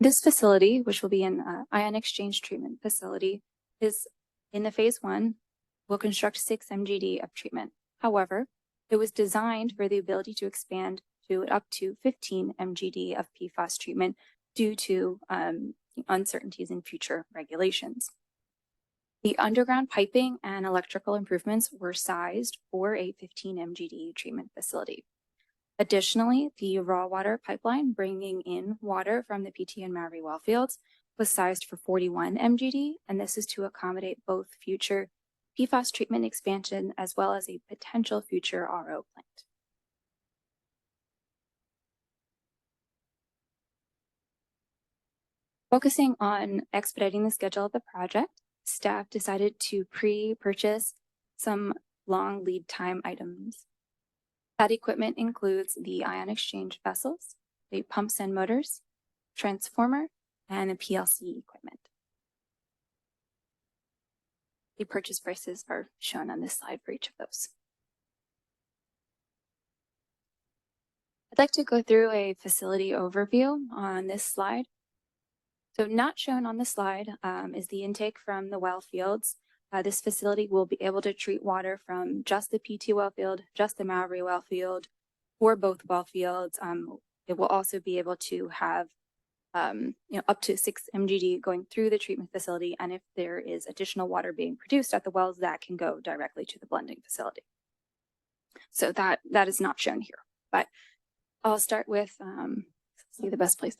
This facility, which will be an ion exchange treatment facility, is in the phase 1, will construct 6 MGD of treatment. However, it was designed for the ability to expand to up to 15 MGD of PFAS treatment due to uncertainties in future regulations. The underground piping and electrical improvements were sized for a 15 MGD treatment facility. Additionally, the raw water pipeline bringing in water from the PT and Maori well fields was sized for 41 MGD, and this is to accommodate both future PFAS treatment expansion as well as a potential future RO plant. Focusing on expediting the schedule of the project, staff decided to pre-purchase some long lead time items. That equipment includes the ion exchange vessels, the pumps and motors, transformer, and the PLC equipment. The purchase prices are shown on this slide for each of those. I'd like to go through a facility overview on this slide. So not shown on the slide is the intake from the well fields. This facility will be able to treat water from just the PT well field, just the Maori well field, or both well fields. It will also be able to have up to 6 MGD going through the treatment facility. And if there is additional water being produced at the wells, that can go directly to the blending facility. So that is not shown here, but I'll start with, see the best place.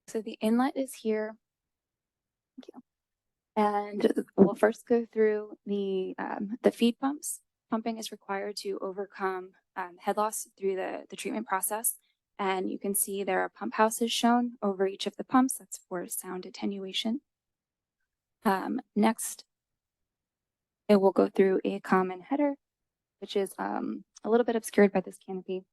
So the inlet is here. Thank you. And we'll first go through the feed pumps. Pumping is required to overcome head loss through the treatment process. And you can see there are pump houses shown over each of the pumps. That's for sound attenuation. Next, it will go through a common header, which is a little bit obscured by this canopy,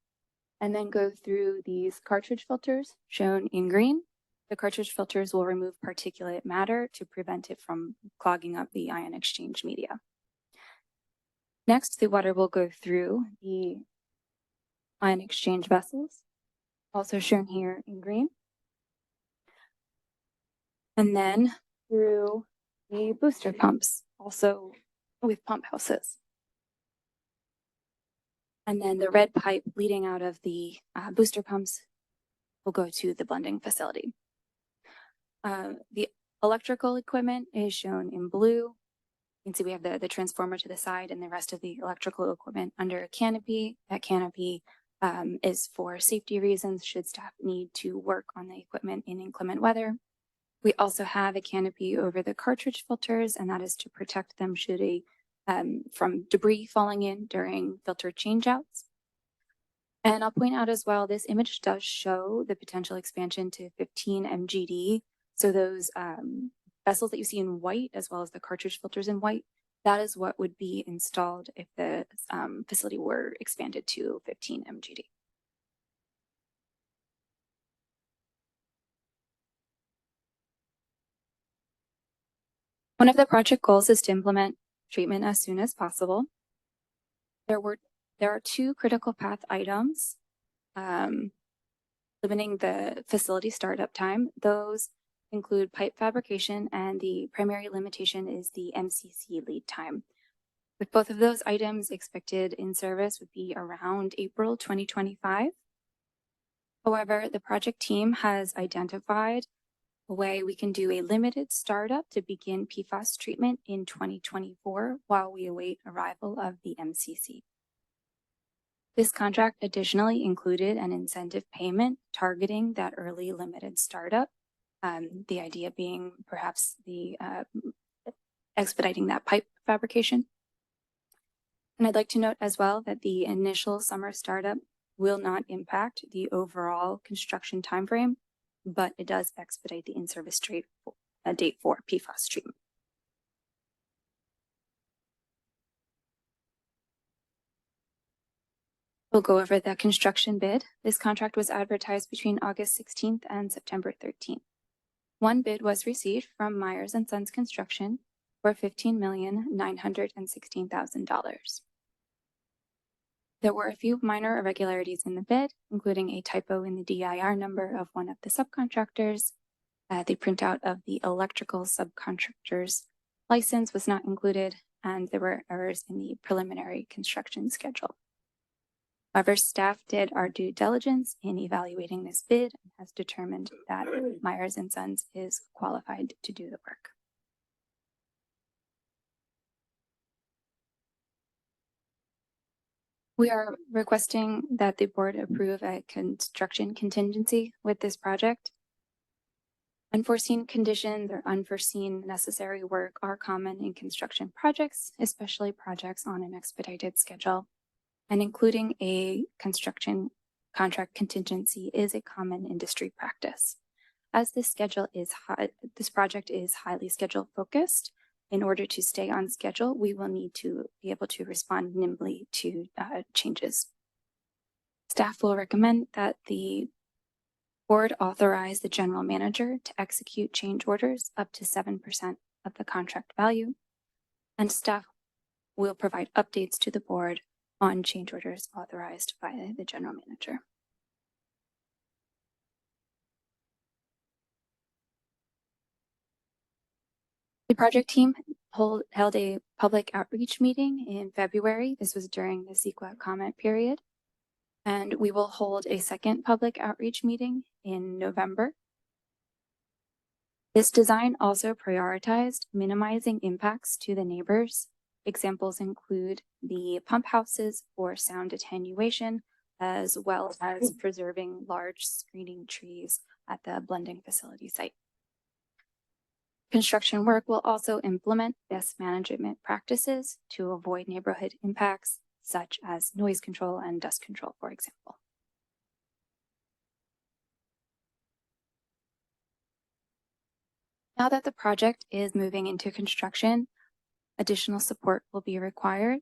and then go through these cartridge filters shown in green. The cartridge filters will remove particulate matter to prevent it from clogging up the ion exchange media. Next, the water will go through the ion exchange vessels, also shown here in green, and then through the booster pumps, also with pump houses. And then the red pipe leading out of the booster pumps will go to the blending facility. The electrical equipment is shown in blue. You can see we have the transformer to the side and the rest of the electrical equipment under a canopy. That canopy is for safety reasons should staff need to work on the equipment in inclement weather. We also have a canopy over the cartridge filters, and that is to protect them should from debris falling in during filter changeouts. And I'll point out as well, this image does show the potential expansion to 15 MGD. So those vessels that you see in white, as well as the cartridge filters in white, that is what would be installed if the facility were expanded to 15 MGD. One of the project goals is to implement treatment as soon as possible. There are two critical path items limiting the facility startup time. Those include pipe fabrication, and the primary limitation is the MCC lead time. With both of those items expected in service would be around April 2025. However, the project team has identified a way we can do a limited startup to begin PFAS treatment in 2024 while we await arrival of the MCC. This contract additionally included an incentive payment targeting that early limited startup. The idea being perhaps the expediting that pipe fabrication. And I'd like to note as well that the initial summer startup will not impact the overall construction timeframe, but it does expedite the in-service date for PFAS treatment. We'll go over the construction bid. This contract was advertised between August 16th and September 13th. One bid was received from Myers & Sons Construction for $15,916,000. There were a few minor irregularities in the bid, including a typo in the DIR number of one of the subcontractors. The printout of the electrical subcontractor's license was not included, and there were errors in the preliminary construction schedule. However, staff did our due diligence in evaluating this bid and has determined that Myers & Sons is qualified to do the work. We are requesting that the board approve a construction contingency with this project. Unforeseen conditions or unforeseen necessary work are common in construction projects, especially projects on an expedited schedule. And including a construction contract contingency is a common industry practice. As this project is highly schedule focused, in order to stay on schedule, we will need to be able to respond nimbly to changes. Staff will recommend that the board authorize the general manager to execute change orders up to 7% of the contract value, and staff will provide updates to the board on change orders authorized by the general manager. The project team held a public outreach meeting in February. This was during the CEQA comment period. And we will hold a second public outreach meeting in November. This design also prioritized minimizing impacts to the neighbors. Examples include the pump houses for sound attenuation, as well as preserving large screening trees at the blending facility site. Construction work will also implement best management practices to avoid neighborhood impacts such as noise control and dust control, for example. Now that the project is moving into construction, additional support will be required.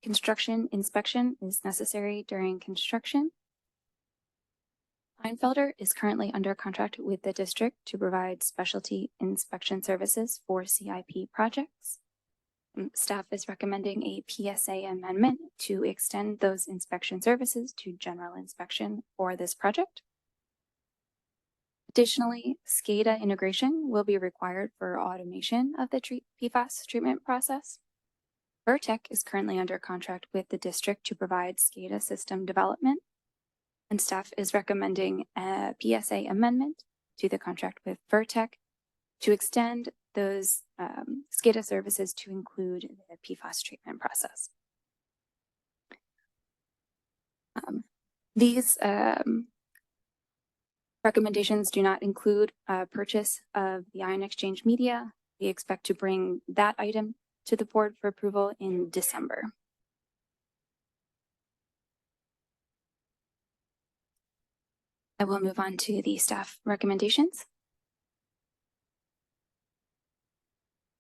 Construction inspection is necessary during construction. Kleinfelder is currently under contract with the district to provide specialty inspection services for CIP projects. Staff is recommending a PSA amendment to extend those inspection services to general inspection for this project. Additionally, SCADA integration will be required for automation of the PFAS treatment process. Vertec is currently under contract with the district to provide SCADA system development, and staff is recommending a PSA amendment to the contract with Vertec to extend those SCADA services to include the PFAS treatment process. These recommendations do not include purchase of the ion exchange media. We expect to bring that item to the board for approval in December. I will move on to the staff recommendations.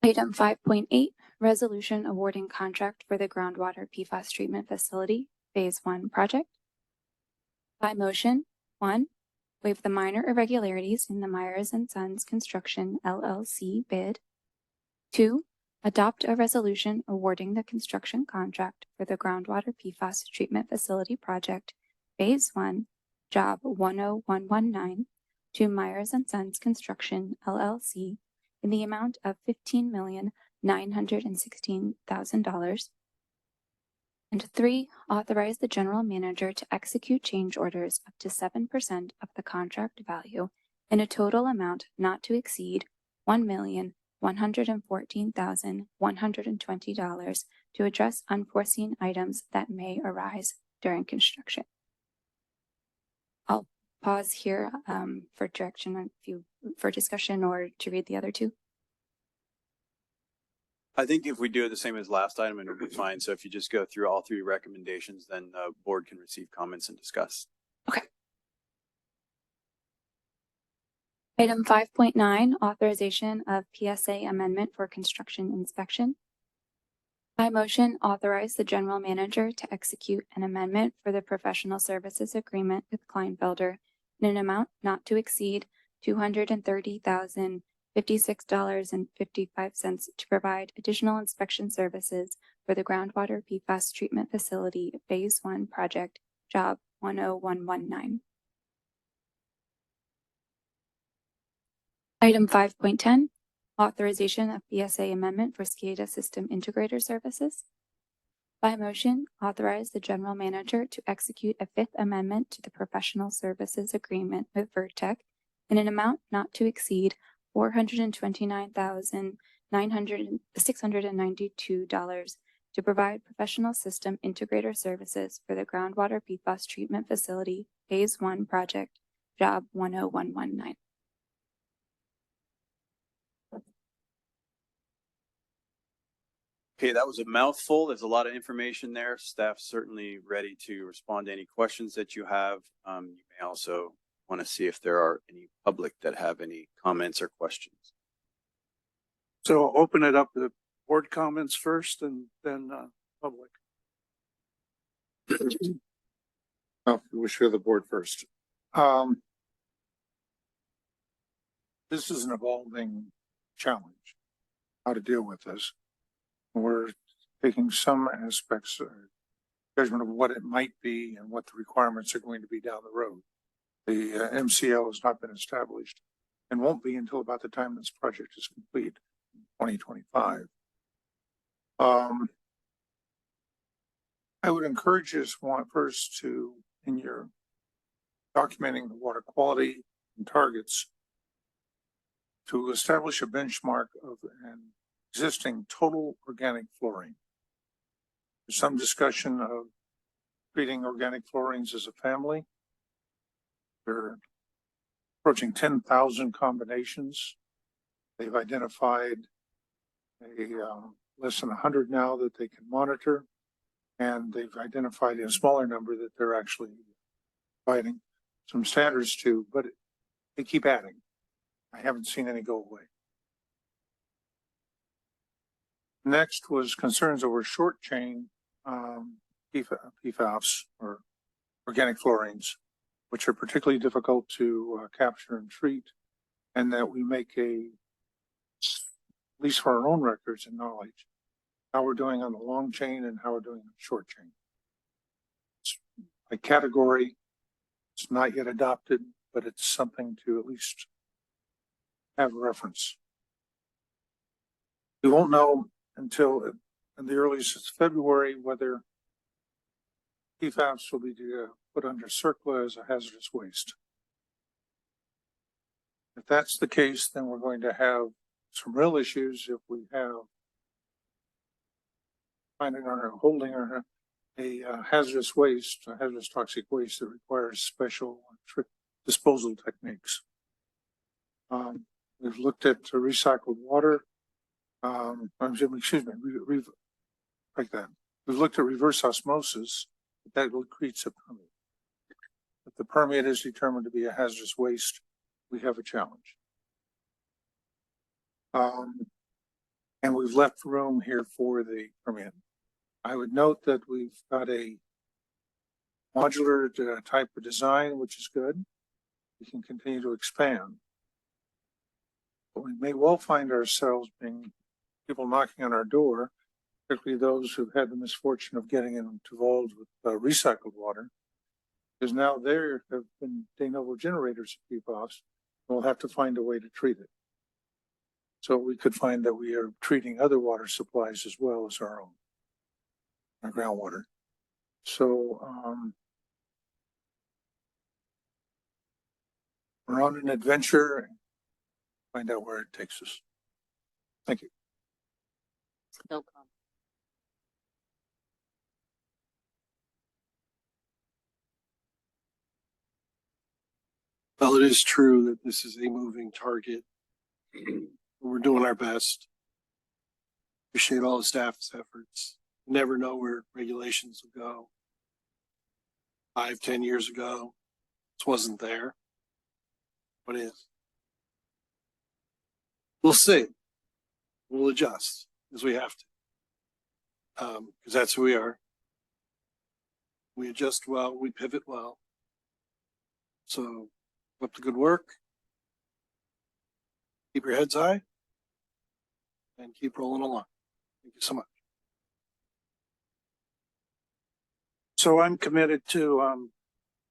Item 5.8, resolution awarding contract for the groundwater PFAS treatment facility, phase 1 project. By motion, 1, waive the minor irregularities in the Myers & Sons Construction LLC bid. 2, adopt a resolution awarding the construction contract for the groundwater PFAS treatment facility project, phase 1, job 10119 to Myers & Sons Construction LLC in the amount of $15,916,000. And 3, authorize the general manager to execute change orders up to 7% of the contract value in a total amount not to exceed $1,114,120 to address unforeseen items that may arise during construction. I'll pause here for direction for discussion or to read the other two. I think if we do it the same as last item, it'll be fine. So if you just go through all 3 recommendations, then the board can receive comments and discuss. Okay. Item 5.9, authorization of PSA amendment for construction inspection. By motion, authorize the general manager to execute an amendment for the professional services agreement with Kleinfelder in an amount not to exceed $230,056.55 to provide additional inspection services for the groundwater PFAS treatment facility phase 1 project, job 10119. Item 5.10, authorization of PSA amendment for SCADA system integrator services. By motion, authorize the general manager to execute a 5th amendment to the professional services agreement with Vertec in an amount not to exceed $429,692 to provide professional system integrator services for the groundwater PFAS treatment facility phase 1 project, job 10119. Okay, that was a mouthful. There's a lot of information there. Staff's certainly ready to respond to any questions that you have. You may also want to see if there are any public that have any comments or questions. So I'll open it up to board comments first and then public. Oh, we should go to the board first. This is an evolving challenge, how to deal with this. We're taking some aspects, judgment of what it might be and what the requirements are going to be down the road. The MCL has not been established and won't be until about the time this project is complete, 2025. I would encourage you first to, in your documenting the water quality and targets, to establish a benchmark of an existing total organic fluorine. There's some discussion of treating organic fluorines as a family. They're approaching 10,000 combinations. They've identified less than 100 now that they can monitor, and they've identified a smaller number that they're actually providing some standards to, but they keep adding. I haven't seen any go away. Next was concerns over short chain PFAS, or organic fluorines, which are particularly difficult to capture and treat, and that we make at least for our own records and knowledge, how we're doing on the long chain and how we're doing on the short chain. By category, it's not yet adopted, but it's something to at least have a reference. We won't know until in the earliest February whether PFAS will be put under CERCLA as a hazardous waste. If that's the case, then we're going to have some real issues if we have holding a hazardous waste, a hazardous toxic waste that requires special disposal techniques. We've looked at recycled water. Excuse me, like that. We've looked at reverse osmosis, but that will create a permeate. If the permeate is determined to be a hazardous waste, we have a challenge. And we've left room here for the permeate. I would note that we've got a modular type of design, which is good. We can continue to expand. But we may well find ourselves being people knocking on our door, particularly those who've had the misfortune of getting involved with recycled water, because now there have been de novo generators of PFAS, and we'll have to find a way to treat it. So we could find that we are treating other water supplies as well as our own, our groundwater. So we're on an adventure and find out where it takes us. Thank you. No comment. Well, it is true that this is a moving target. We're doing our best. Appreciate all the staff's efforts. Never know where regulations will go. 5-10 years ago, this wasn't there. What is? We'll see. We'll adjust as we have to. Because that's who we are. We adjust well, we pivot well. So, up to good work. Keep your heads high and keep rolling along. Thank you so much. So I'm committed to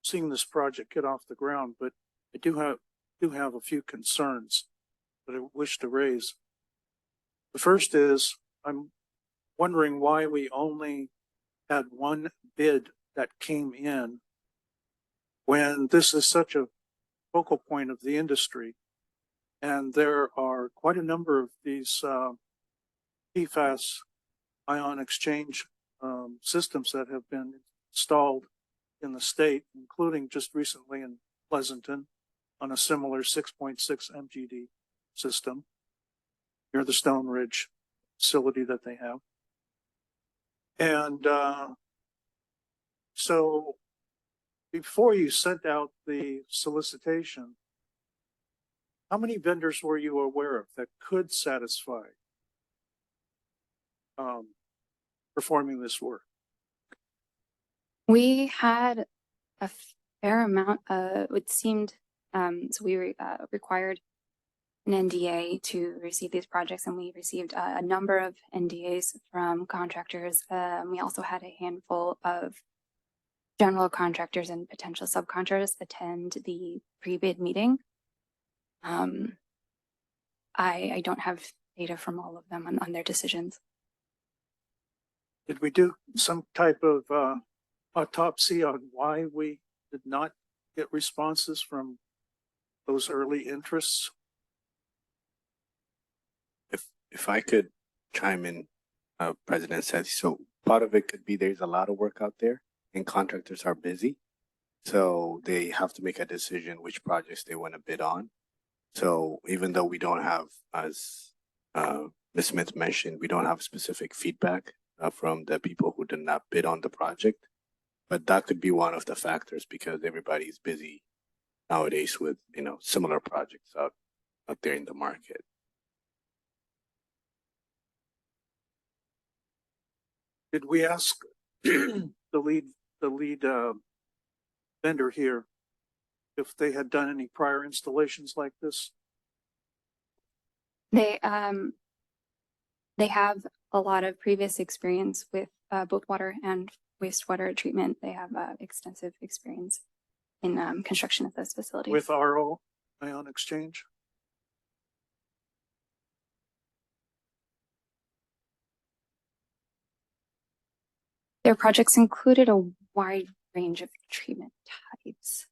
seeing this project get off the ground, but I do have a few concerns that I wish to raise. The first is I'm wondering why we only had one bid that came in when this is such a focal point of the industry. And there are quite a number of these PFAS ion exchange systems that have been installed in the state, including just recently in Pleasanton on a similar 6.6 MGD system near the Stone Ridge facility that they have. And so before you sent out the solicitation, how many vendors were you aware of that could satisfy performing this work? We had a fair amount of, it seemed, so we required an NDA to receive these projects, and we received a number of NDAs from contractors. We also had a handful of general contractors and potential subcontractors attend the pre-bid meeting. I don't have data from all of them on their decisions. Did we do some type of autopsy on why we did not get responses from those early interests? If I could chime in, President Sethy, so part of it could be there's a lot of work out there and contractors are busy. So they have to make a decision which projects they want to bid on. So even though we don't have, as Ms. Smith mentioned, we don't have specific feedback from the people who did not bid on the project, but that could be one of the factors because everybody's busy nowadays with, similar projects out there in the market. Did we ask the lead vendor here if they had done any prior installations like this? They have a lot of previous experience with both water and wastewater treatment. They have extensive experience in construction of those facilities. With RO ion exchange? Their projects included a wide range of treatment types.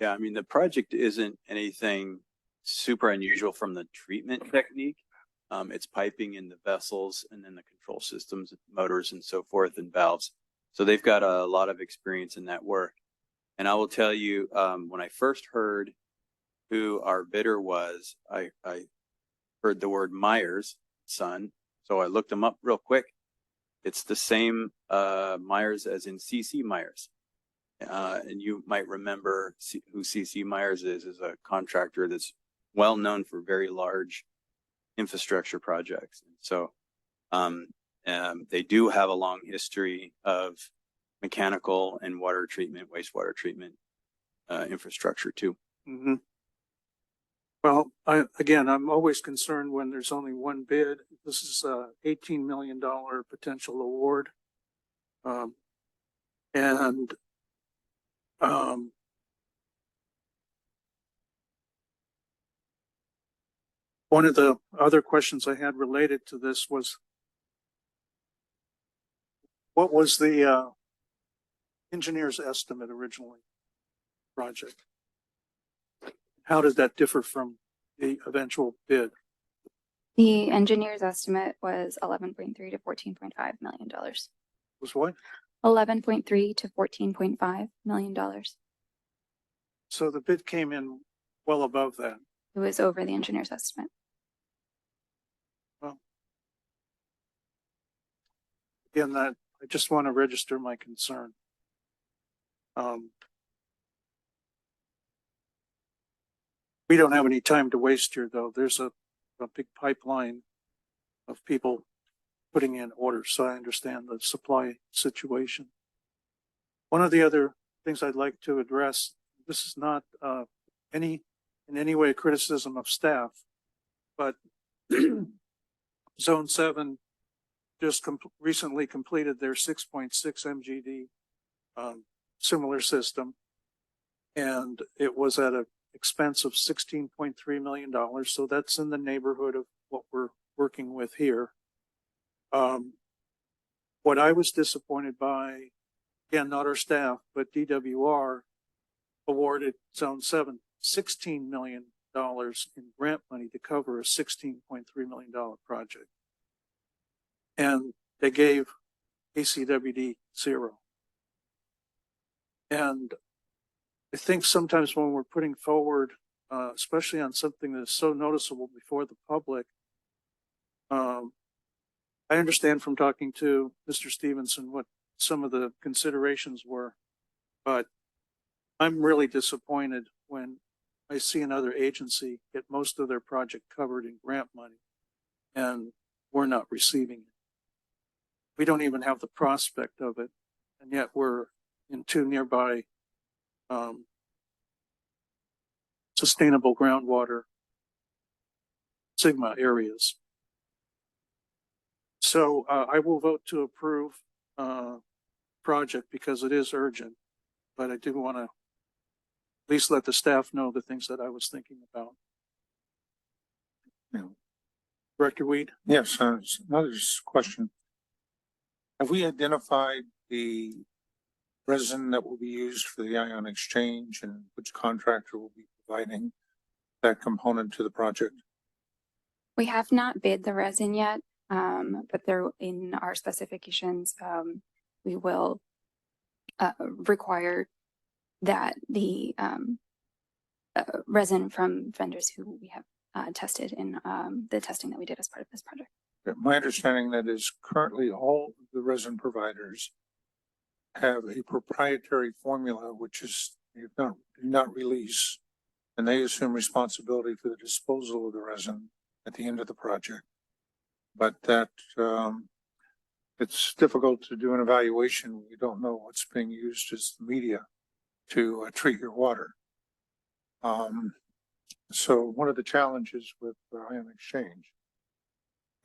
Yeah, I mean, the project isn't anything super unusual from the treatment technique. It's piping in the vessels and then the control systems, motors and so forth and valves. So they've got a lot of experience in that work. And I will tell you, when I first heard who our bidder was, I heard the word Myers son. So I looked them up real quick. It's the same Myers as in CC Myers. And you might remember who CC Myers is a contractor that's well known for very large infrastructure projects. And so they do have a long history of mechanical and water treatment, wastewater treatment infrastructure too. Mm-hmm. Well, I'm always concerned when there's only one bid. This is a $18 million potential award. One of the other questions I had related to this was, what was the engineer's estimate originally project? How did that differ from the eventual bid? The engineer's estimate was $11.3 to $14.5 million. Was what? $11.3 to $14.5 million. So the bid came in well above that. It was over the engineer's estimate. Well, again, that I just want to register my concern. We don't have any time to waste here, though. There's a big pipeline of people putting in orders, so I understand the supply situation. One of the other things I'd like to address, this is not in any way a criticism of staff, but Zone 7 just recently completed their 6.6 MGD similar system, and it was at an expense of $16.3 million. So that's in the neighborhood of what we're working with here. What I was disappointed by, again, not our staff, but DWR awarded Zone 7 $16 million in grant money to cover a $16.3 million project. And they gave ACWD $0. And I think sometimes when we're putting forward, especially on something that is so noticeable before the public, I understand from talking to Mr. Stevenson what some of the considerations were, but I'm really disappointed when I see another agency get most of their project covered in grant money and we're not receiving it. We don't even have the prospect of it, and yet we're in two nearby sustainable groundwater Sigma areas. So I will vote to approve project because it is urgent, but I do want to at least let the staff know the things that I was thinking about. Yeah. Director Weed? Yes, another question. Have we identified the resin that will be used for the ion exchange and which contractor will be providing that component to the project? We have not bid the resin yet, but they're in our specifications. We will require that the resin from vendors who we have tested in the testing that we did as part of this project. My understanding that is currently all of the resin providers have a proprietary formula, which is do not release, and they assume responsibility for the disposal of the resin at the end of the project. But that it's difficult to do an evaluation when you don't know what's being used as the media to treat your water. So one of the challenges with ion exchange,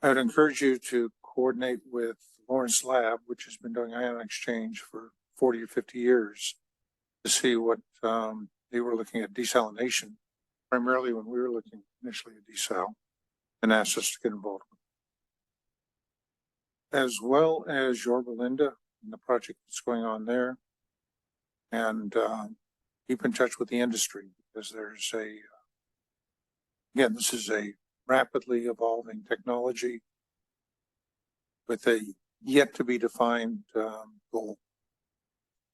I would encourage you to coordinate with Lawrence Lab, which has been doing ion exchange for 40 or 50 years, to see what they were looking at desalination, primarily when we were looking initially at desal, and asked us to get involved with it. As well as Yorba Linda and the project that's going on there, and keep in touch with the industry, because there's again, this is a rapidly evolving technology with a yet to be defined goal.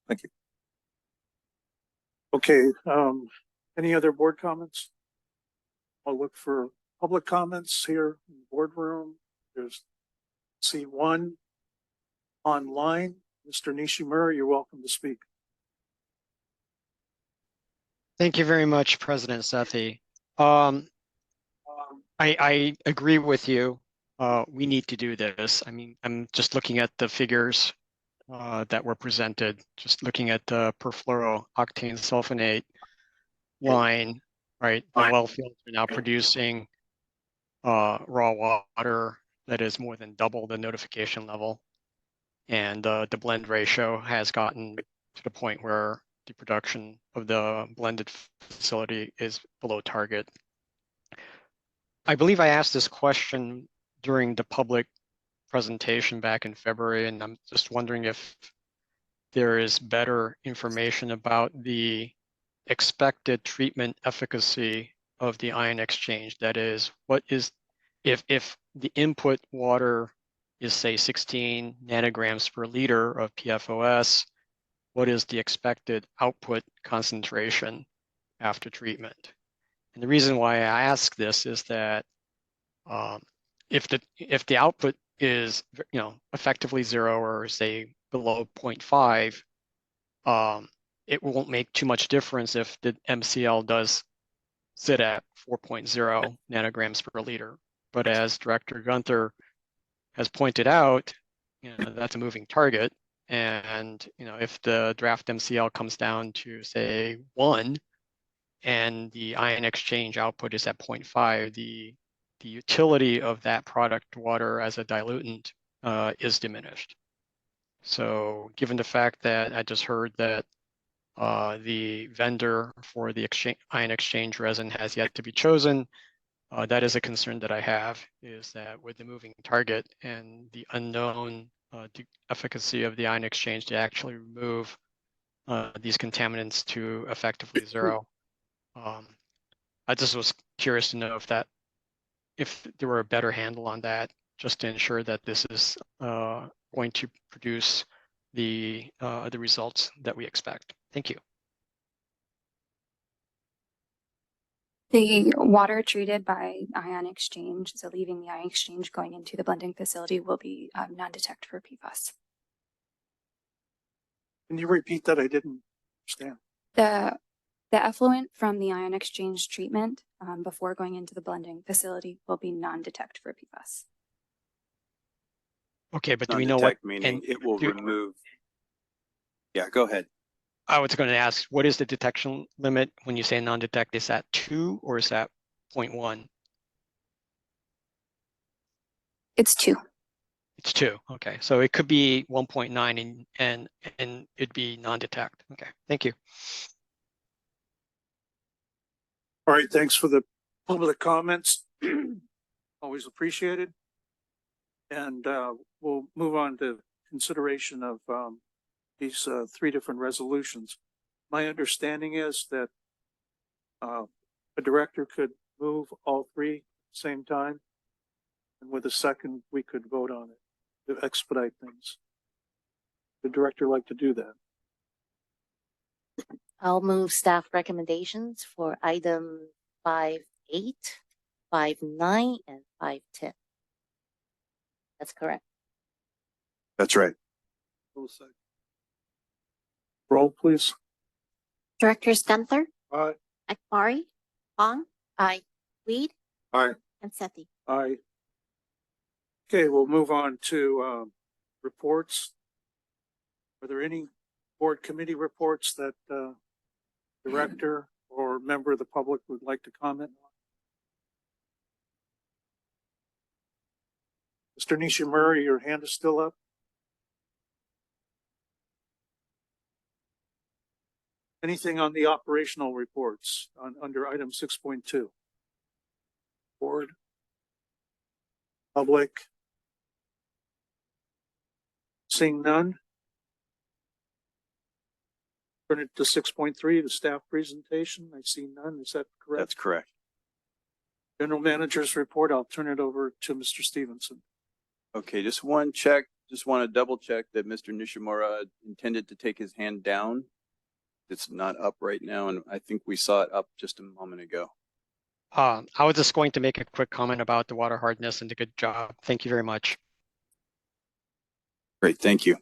Thank you. Okay, any other board comments? I'll look for public comments here in the boardroom. There's C1 online. Mr. Nishimura, you're welcome to speak. Thank you very much, President Sethy. I agree with you. We need to do this. I mean, I'm just looking at the figures that were presented, just looking at the perfluorooctane sulfonate line, right? The well fields are now producing raw water that is more than double the notification level. And the blend ratio has gotten to the point where the production of the blended facility is below target. I believe I asked this question during the public presentation back in February, and I'm just wondering if there is better information about the expected treatment efficacy of the ion exchange. That is, what is, if the input water is say 16 nanograms per liter of PFOS, what is the expected output concentration after treatment? And the reason why I ask this is that if the output is effectively 0 or say below 0.5, it won't make too much difference if the MCL does sit at 4.0 nanograms per liter. But as Director Gunther has pointed out, that's a moving target. And if the draft MCL comes down to say 1, and the ion exchange output is at 0.5, the utility of that product water as a diluent is diminished. So given the fact that I just heard that the vendor for the ion exchange resin has yet to be chosen, that is a concern that I have, is that with the moving target and the unknown efficacy of the ion exchange to actually remove these contaminants to effectively 0. I just was curious to know if there were a better handle on that, just to ensure that this is going to produce the results that we expect. Thank you. The water treated by ion exchange, so leaving the ion exchange going into the blending facility, will be non-detect for PFAS. Can you repeat that? I didn't understand. The effluent from the ion exchange treatment before going into the blending facility will be non-detect for PFAS. Okay, but do we know what? Meaning it will remove. Yeah, go ahead. I was going to ask, what is the detection limit when you say non-detect? Is that 2 or is that 0.1? It's 2. It's 2. Okay, so it could be 1.9 and it'd be non-detect. Okay, thank you. All right, thanks for the public comments. Always appreciated. And we'll move on to consideration of these 3 different resolutions. My understanding is that a director could move all 3 at the same time, and with a second, we could vote on it to expedite things. The director like to do that? I'll move staff recommendations for item 5.8, 5.9, and 5.10. That's correct. That's right. Roll, please. Directors Gunther, Aye. Akbari, Huang, Aye. Weed, Aye. and Sethy. Aye. Okay, we'll move on to reports. Are there any board committee reports that director or member of the public would like to comment on? Mr. Nishimura, your hand is still up. Anything on the operational reports under item 6.2? Board? Public? Seeing none? Turn it to 6.3, the staff presentation. I see none. Is that correct? That's correct. General manager's report. I'll turn it over to Mr. Stevenson. Okay, just one check. Just want to double check that Mr. Nishimura intended to take his hand down. It's not up right now, and I think we saw it up just a moment ago. I was just going to make a quick comment about the water hardness and the good job. Thank you very much. Great, thank you.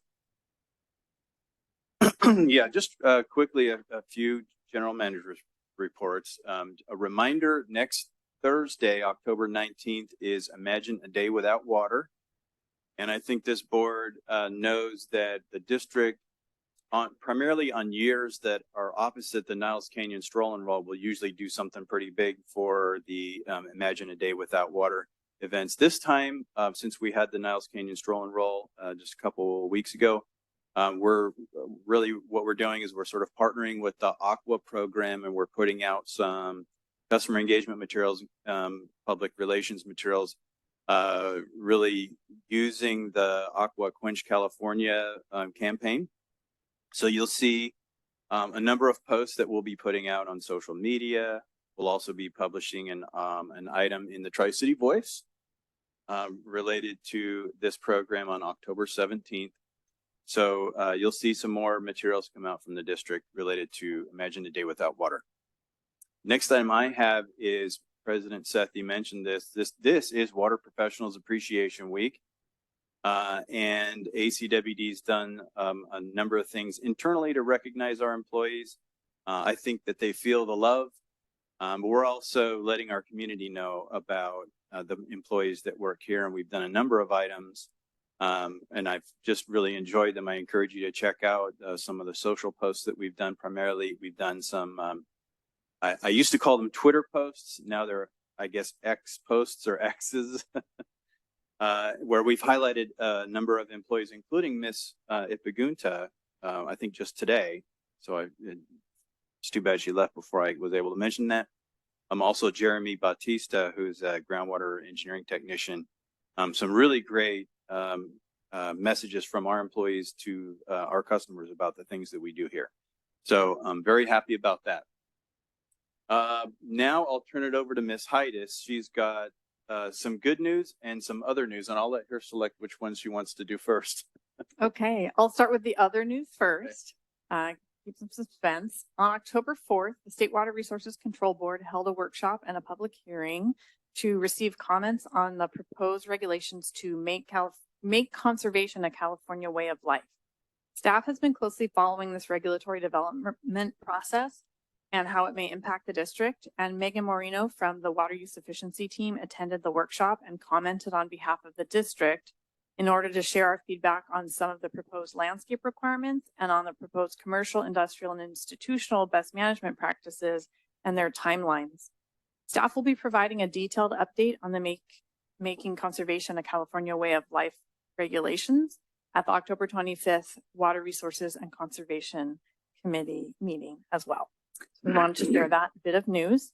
Yeah, just quickly, a few general managers reports. A reminder, next Thursday, October 19th, is Imagine a Day Without Water. And I think this board knows that the district, primarily on years that are opposite the Niles Canyon Stroll and Roll, will usually do something pretty big for the Imagine a Day Without Water events. This time, since we had the Niles Canyon Stroll and Roll just a couple of weeks ago, we're really, what we're doing is we're sort of partnering with the Aqua program, and we're putting out some customer engagement materials, public relations materials, really using the Aqua Quench California campaign. So you'll see a number of posts that we'll be putting out on social media. We'll also be publishing an item in the Tri-City Voice related to this program on October 17th. So you'll see some more materials come out from the district related to Imagine a Day Without Water. Next item I have is, President Sethy mentioned this is Water Professionals Appreciation Week. And ACWD's done a number of things internally to recognize our employees. I think that they feel the love, but we're also letting our community know about the employees that work here. And we've done a number of items, and I've just really enjoyed them. I encourage you to check out some of the social posts that we've done. Primarily, we've done some, I used to call them Twitter posts. Now they're, I guess, X posts or X's. Where we've highlighted a number of employees, including Miss Ipagunta, I think just today. So it's too bad she left before I was able to mention that. Also Jeremy Bautista, who's a groundwater engineering technician. Some really great messages from our employees to our customers about the things that we do here. So I'm very happy about that. Now I'll turn it over to Miss Heides. She's got some good news and some other news, and I'll let her select which one she wants to do first. Okay, I'll start with the other news first. Keep some suspense. On October 4th, the State Water Resources Control Board held a workshop and a public hearing to receive comments on the proposed regulations to make conservation a California way of life. Staff has been closely following this regulatory development process and how it may impact the district. And Megan Moreno from the Water Use Efficiency team attended the workshop and commented on behalf of the district in order to share our feedback on some of the proposed landscape requirements and on the proposed commercial, industrial, and institutional best management practices and their timelines. Staff will be providing a detailed update on the Making Conservation a California Way of Life regulations at the October 25th Water Resources and Conservation Committee meeting as well. So we wanted to share that bit of news.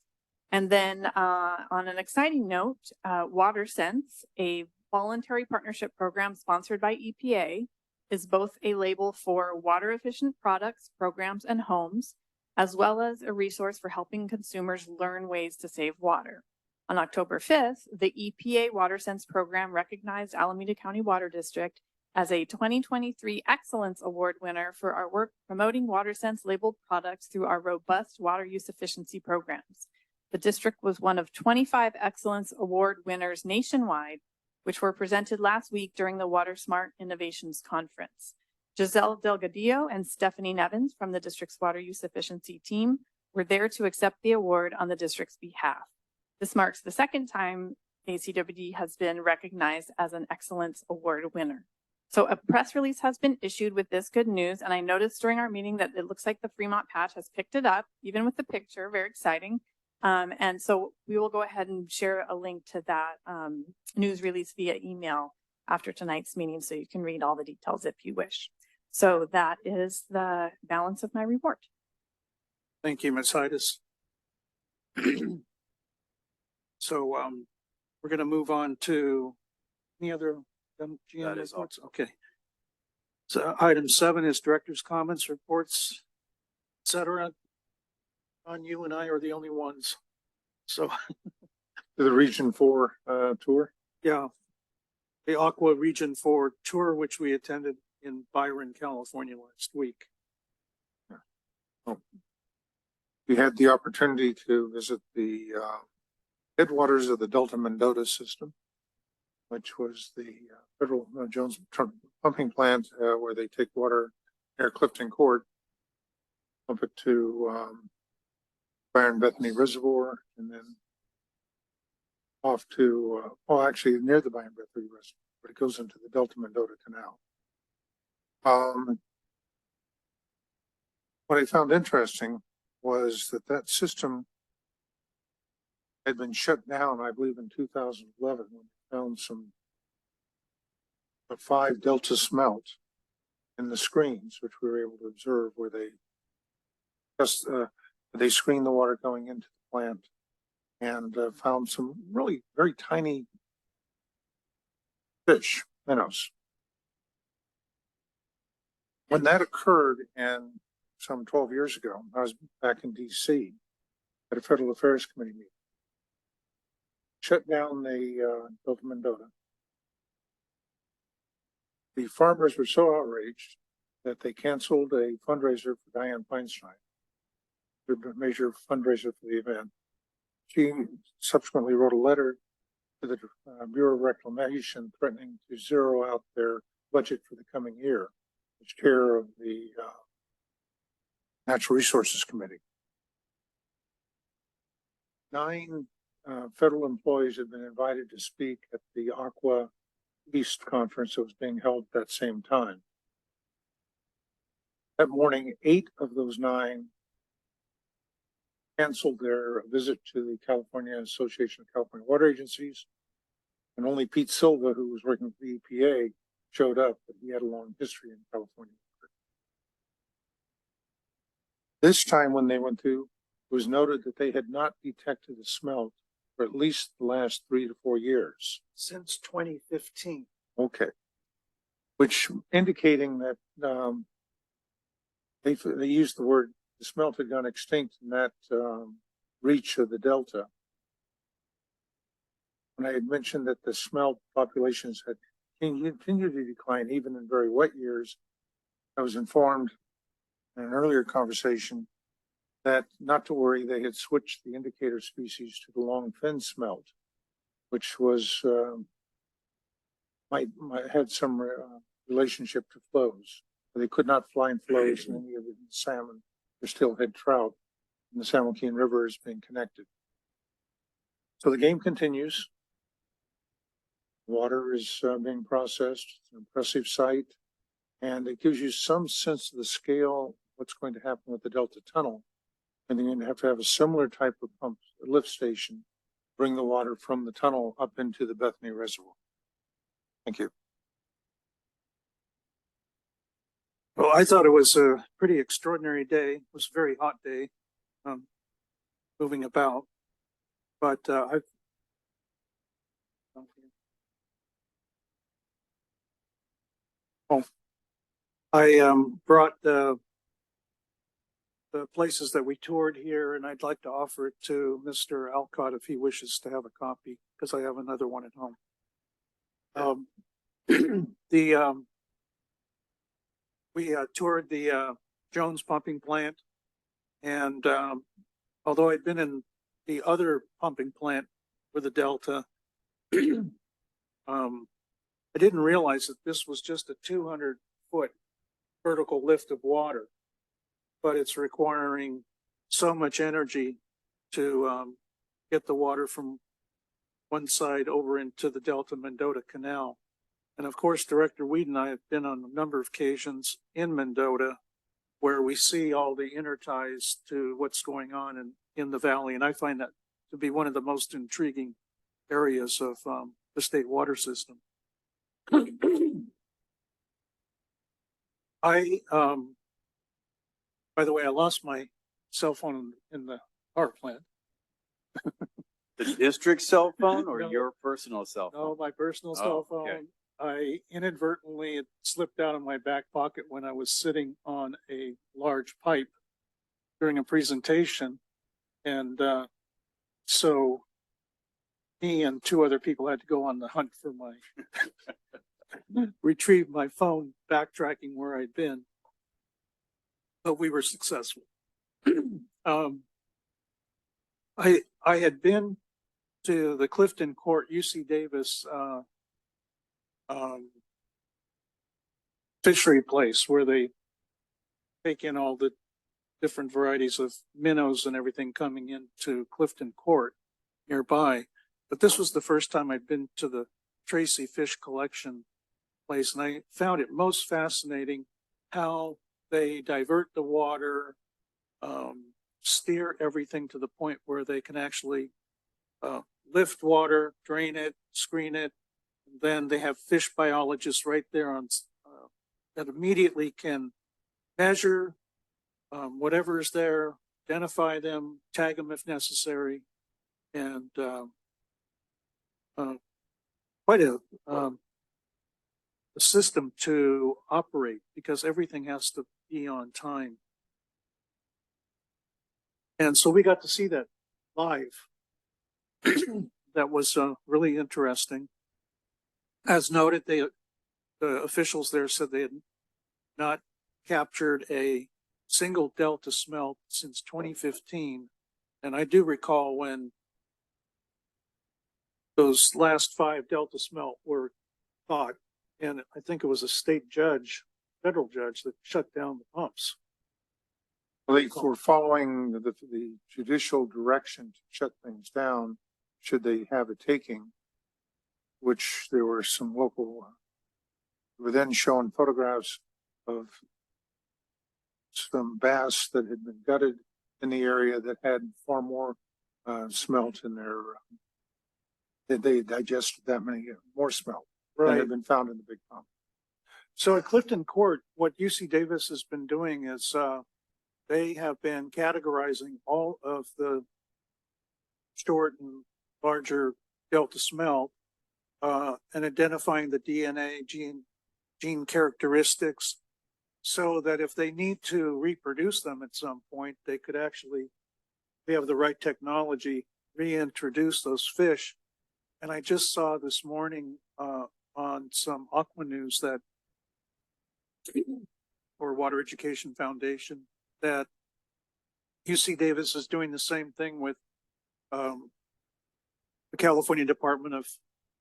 And then on an exciting note, WaterSense, a voluntary partnership program sponsored by EPA, is both a label for water efficient products, programs, and homes, as well as a resource for helping consumers learn ways to save water. On October 5th, the EPA WaterSense program recognized Alameda County Water District as a 2023 Excellence Award winner for our work promoting WaterSense labeled products through our robust water use efficiency programs. The district was one of 25 Excellence Award winners nationwide, which were presented last week during the Water Smart Innovations Conference. Giselle Delgadillo and Stephanie Nevins from the district's water use efficiency team were there to accept the award on the district's behalf. This marks the second time ACWD has been recognized as an Excellence Award winner. So a press release has been issued with this good news, and I noticed during our meeting that it looks like the Fremont Patch has picked it up, even with the picture, very exciting. And so we will go ahead and share a link to that news release via email after tonight's meeting, so you can read all the details if you wish. So that is the balance of my report. Thank you, Ms. Heides. So we're going to move on to any other GM reports? Okay. So item 7 is director's comments, reports, etc. On you and I are the only ones. So The Region 4 tour. yeah, the Aqua Region 4 tour, which we attended in Byron, California last week. We had the opportunity to visit the headwaters of the Delta Mendota system, which was the federal Jones pumping plant where they take water near Clifton Court, pump it to Byron Bethany Reservoir, and then off to, actually near the Byron Bethany Reservoir, but it goes into the Delta Mendota Canal. What I found interesting was that system had been shut down, I believe, in 2011 when they found some 5 Delta smelt in the screens, which we were able to observe, where they just they screened the water going into the plant and found some really very tiny fish, minnows. When that occurred, and some 12 years ago, I was back in DC at a Federal Affairs Committee meeting. Shut down the Delta Mendota. The farmers were so outraged that they canceled a fundraiser for Diane Feinstein, the major fundraiser for the event. She subsequently wrote a letter to the Bureau of Reclamation threatening to zero out their budget for the coming year as chair of the Natural Resources Committee. 9 federal employees had been invited to speak at the Aqua East conference that was being held at that same time. That morning, 8 of those 9 canceled their visit to the California Association of California Water Agencies, and only Pete Silva, who was working with the EPA, showed up, but he had a long history in California. This time when they went to, it was noted that they had not detected a smelt for at least the last 3 to 4 years. Since 2015. Okay. Which indicating that they used the word, the smelt had gone extinct in that reach of the Delta. When I had mentioned that the smelt populations had continued to decline even in very wet years, I was informed in an earlier conversation that not to worry, they had switched the indicator species to the long fin smelt, which was had some relationship to flows. They could not find flows in any of the salmon or steelhead trout, and the San Joaquin River is being connected. So the game continues. Water is being processed. It's an impressive sight, and it gives you some sense of the scale of what's going to happen with the Delta Tunnel. And then you have to have a similar type of pump lift station, bring the water from the tunnel up into the Bethany Reservoir. Thank you. Well, I thought it was a pretty extraordinary day. It was a very hot day, moving about, but I brought the places that we toured here, and I'd like to offer it to Mr. Alcott if he wishes to have a copy, because I have another one at home. we toured the Jones pumping plant. And although I'd been in the other pumping plant for the Delta, I didn't realize that this was just a 200-foot vertical lift of water, but it's requiring so much energy to get the water from one side over into the Delta Mendota Canal. And of course, Director Weed and I have been on a number of occasions in Mendota where we see all the interties to what's going on in the valley. And I find that to be one of the most intriguing areas of the state water system. By the way, I lost my cell phone in the power plant. The district cell phone or No. your personal cell phone? No, my personal Oh, cell phone. okay. I inadvertently, it slipped out of my back pocket when I was sitting on a large pipe during a presentation. And so me and two other people had to go on the hunt for my, retrieve my phone, backtracking where I'd been. But we were successful. I had been to the Clifton Court UC Davis fishery place where they take in all the different varieties of minnows and everything coming into Clifton Court nearby. But this was the first time I'd been to the Tracy fish collection place, and I found it most fascinating how they divert the water, steer everything to the point where they can actually lift water, drain it, screen it. And then they have fish biologists right there on that immediately can measure whatever is there, identify them, tag them if necessary, and quite a system to operate because everything has to be on time. And so we got to see that live. That was really interesting. As noted, the officials there said they had not captured a single Delta smelt since 2015. And I do recall when those last 5 Delta smelt were caught, and I think it was a state judge, federal judge, that shut down the pumps. Well, they were following the judicial direction to shut things down should they have a taking, which there were some local, were then shown photographs of some bass that had been gutted in the area that had far more smelt in their, they digested that many more smelt than had been found in the big pump. So at Clifton Court, what UC Davis has been doing is they have been categorizing all of the short and larger Delta smelt and identifying the DNA gene characteristics so that if they need to reproduce them at some point, they could actually, they have the right technology, reintroduce those fish. And I just saw this morning on some Aqua News that, or Water Education Foundation, that UC Davis is doing the same thing with the California Department of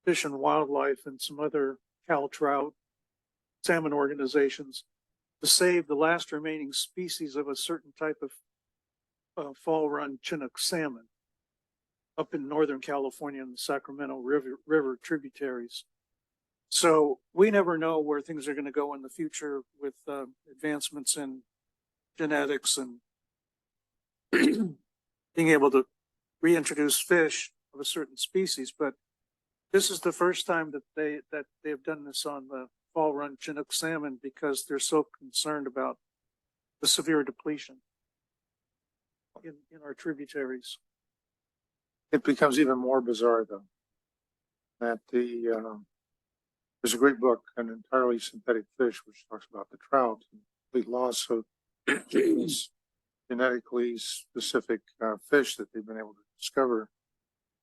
Fish and Wildlife and some other Cal Trout salmon organizations to save the last remaining species of a certain type of fall run Chinook salmon up in Northern California in the Sacramento River tributaries. So we never know where things are going to go in the future with advancements in genetics and being able to reintroduce fish of a certain species. But this is the first time that they have done this on the fall run Chinook salmon because they're so concerned about the severe depletion in our tributaries. It becomes even more bizarre though, that there's a great book, An Entirely Synthetic Fish, which talks about the trout and the loss of these genetically specific fish that they've been able to discover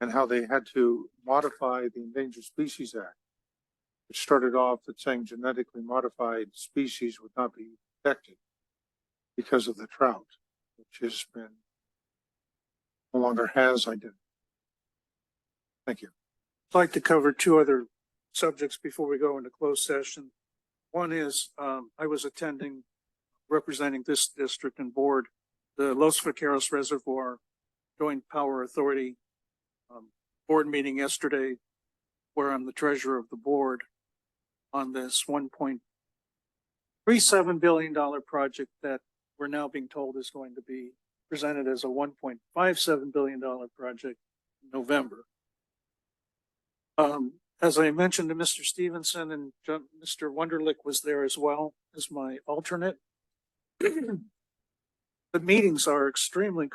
and how they had to modify the Endangered Species Act it started off at saying genetically modified species would not be protected because of the drought, which has been no longer has identified. Thank you. I'd like to cover two other subjects before we go into closed session. One is, I was attending, representing this district and board, the Los Vaqueros Reservoir Joint Power Authority board meeting yesterday, where I'm the treasurer of the board on this $1.37 billion project that we're now being told is going to be presented as a $1.57 billion project in November. As I mentioned to Mr. Stevenson, and Mr. Wunderlich was there as well as my alternate. The meetings are extremely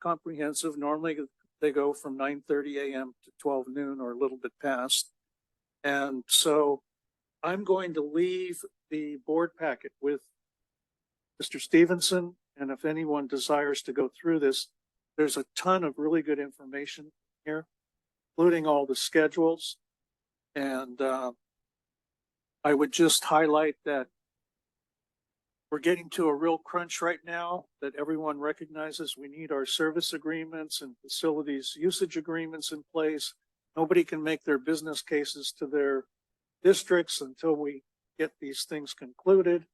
comprehensive. Normally they go from 9:30 a.m. to 12 noon or a little bit past. And so I'm going to leave the board packet with Mr. Stevenson. And if anyone desires to go through this, there's a ton of really good information here, including all the schedules. And I would just highlight that we're getting to a real crunch right now, that everyone recognizes we need our service agreements and facilities usage agreements in place. Nobody can make their business cases to their districts until we get these things concluded.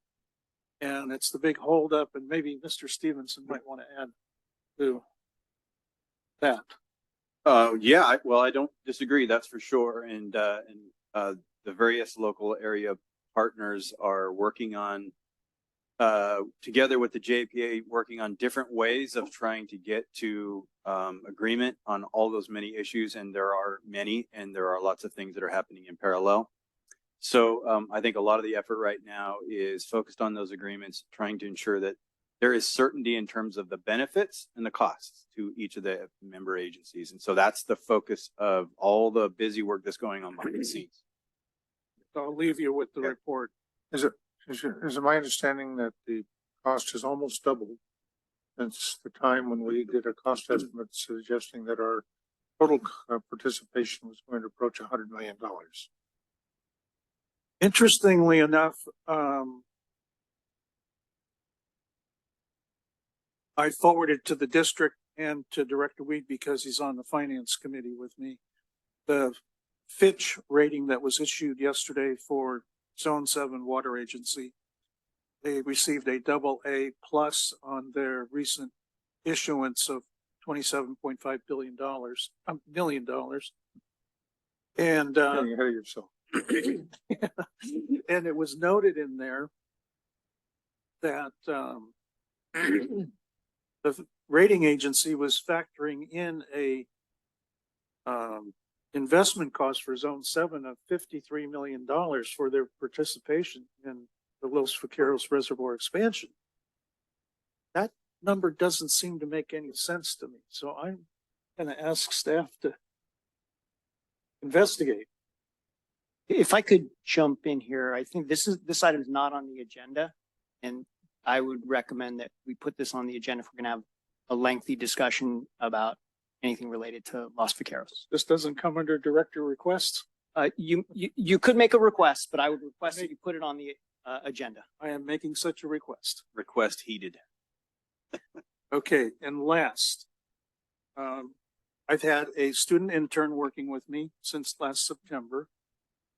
And it's the big holdup, and maybe Mr. Stevenson might want to add to that. Yeah, well, I don't disagree, that's for sure. And the various local area partners are working on, together with the JPA, working on different ways of trying to get to agreement on all those many issues. And there are many, and there are lots of things that are happening in parallel. So I think a lot of the effort right now is focused on those agreements, trying to ensure that there is certainty in terms of the benefits and the costs to each of the member agencies. And so that's the focus of all the busy work that's going on behind the scenes. I'll leave you with the report. Is it my understanding that the cost has almost doubled since the time when we did a cost estimate suggesting that our total participation was going to approach $100 million? Interestingly enough, I forwarded to the district and to Director Weed, because he's on the finance committee with me, the Fitch rating that was issued yesterday for Zone 7 Water Agency. They received a AA+ on their recent issuance of $27.5 million. And Getting ahead of yourself. and it was noted in there that the rating agency was factoring in a investment cost for Zone 7 of $53 million for their participation in the Los Vaqueros Reservoir expansion. That number doesn't seem to make any sense to me. So I'm going to ask staff to investigate. If I could jump in here, I think this item is not on the agenda, and I would recommend that we put this on the agenda if we're going to have a lengthy discussion about anything related to Los Vaqueros. This doesn't come under director requests. You could make a request, but I would request that you put it on the agenda. I am making such a request. Request heeded. Okay, and last, I've had a student intern working with me since last September,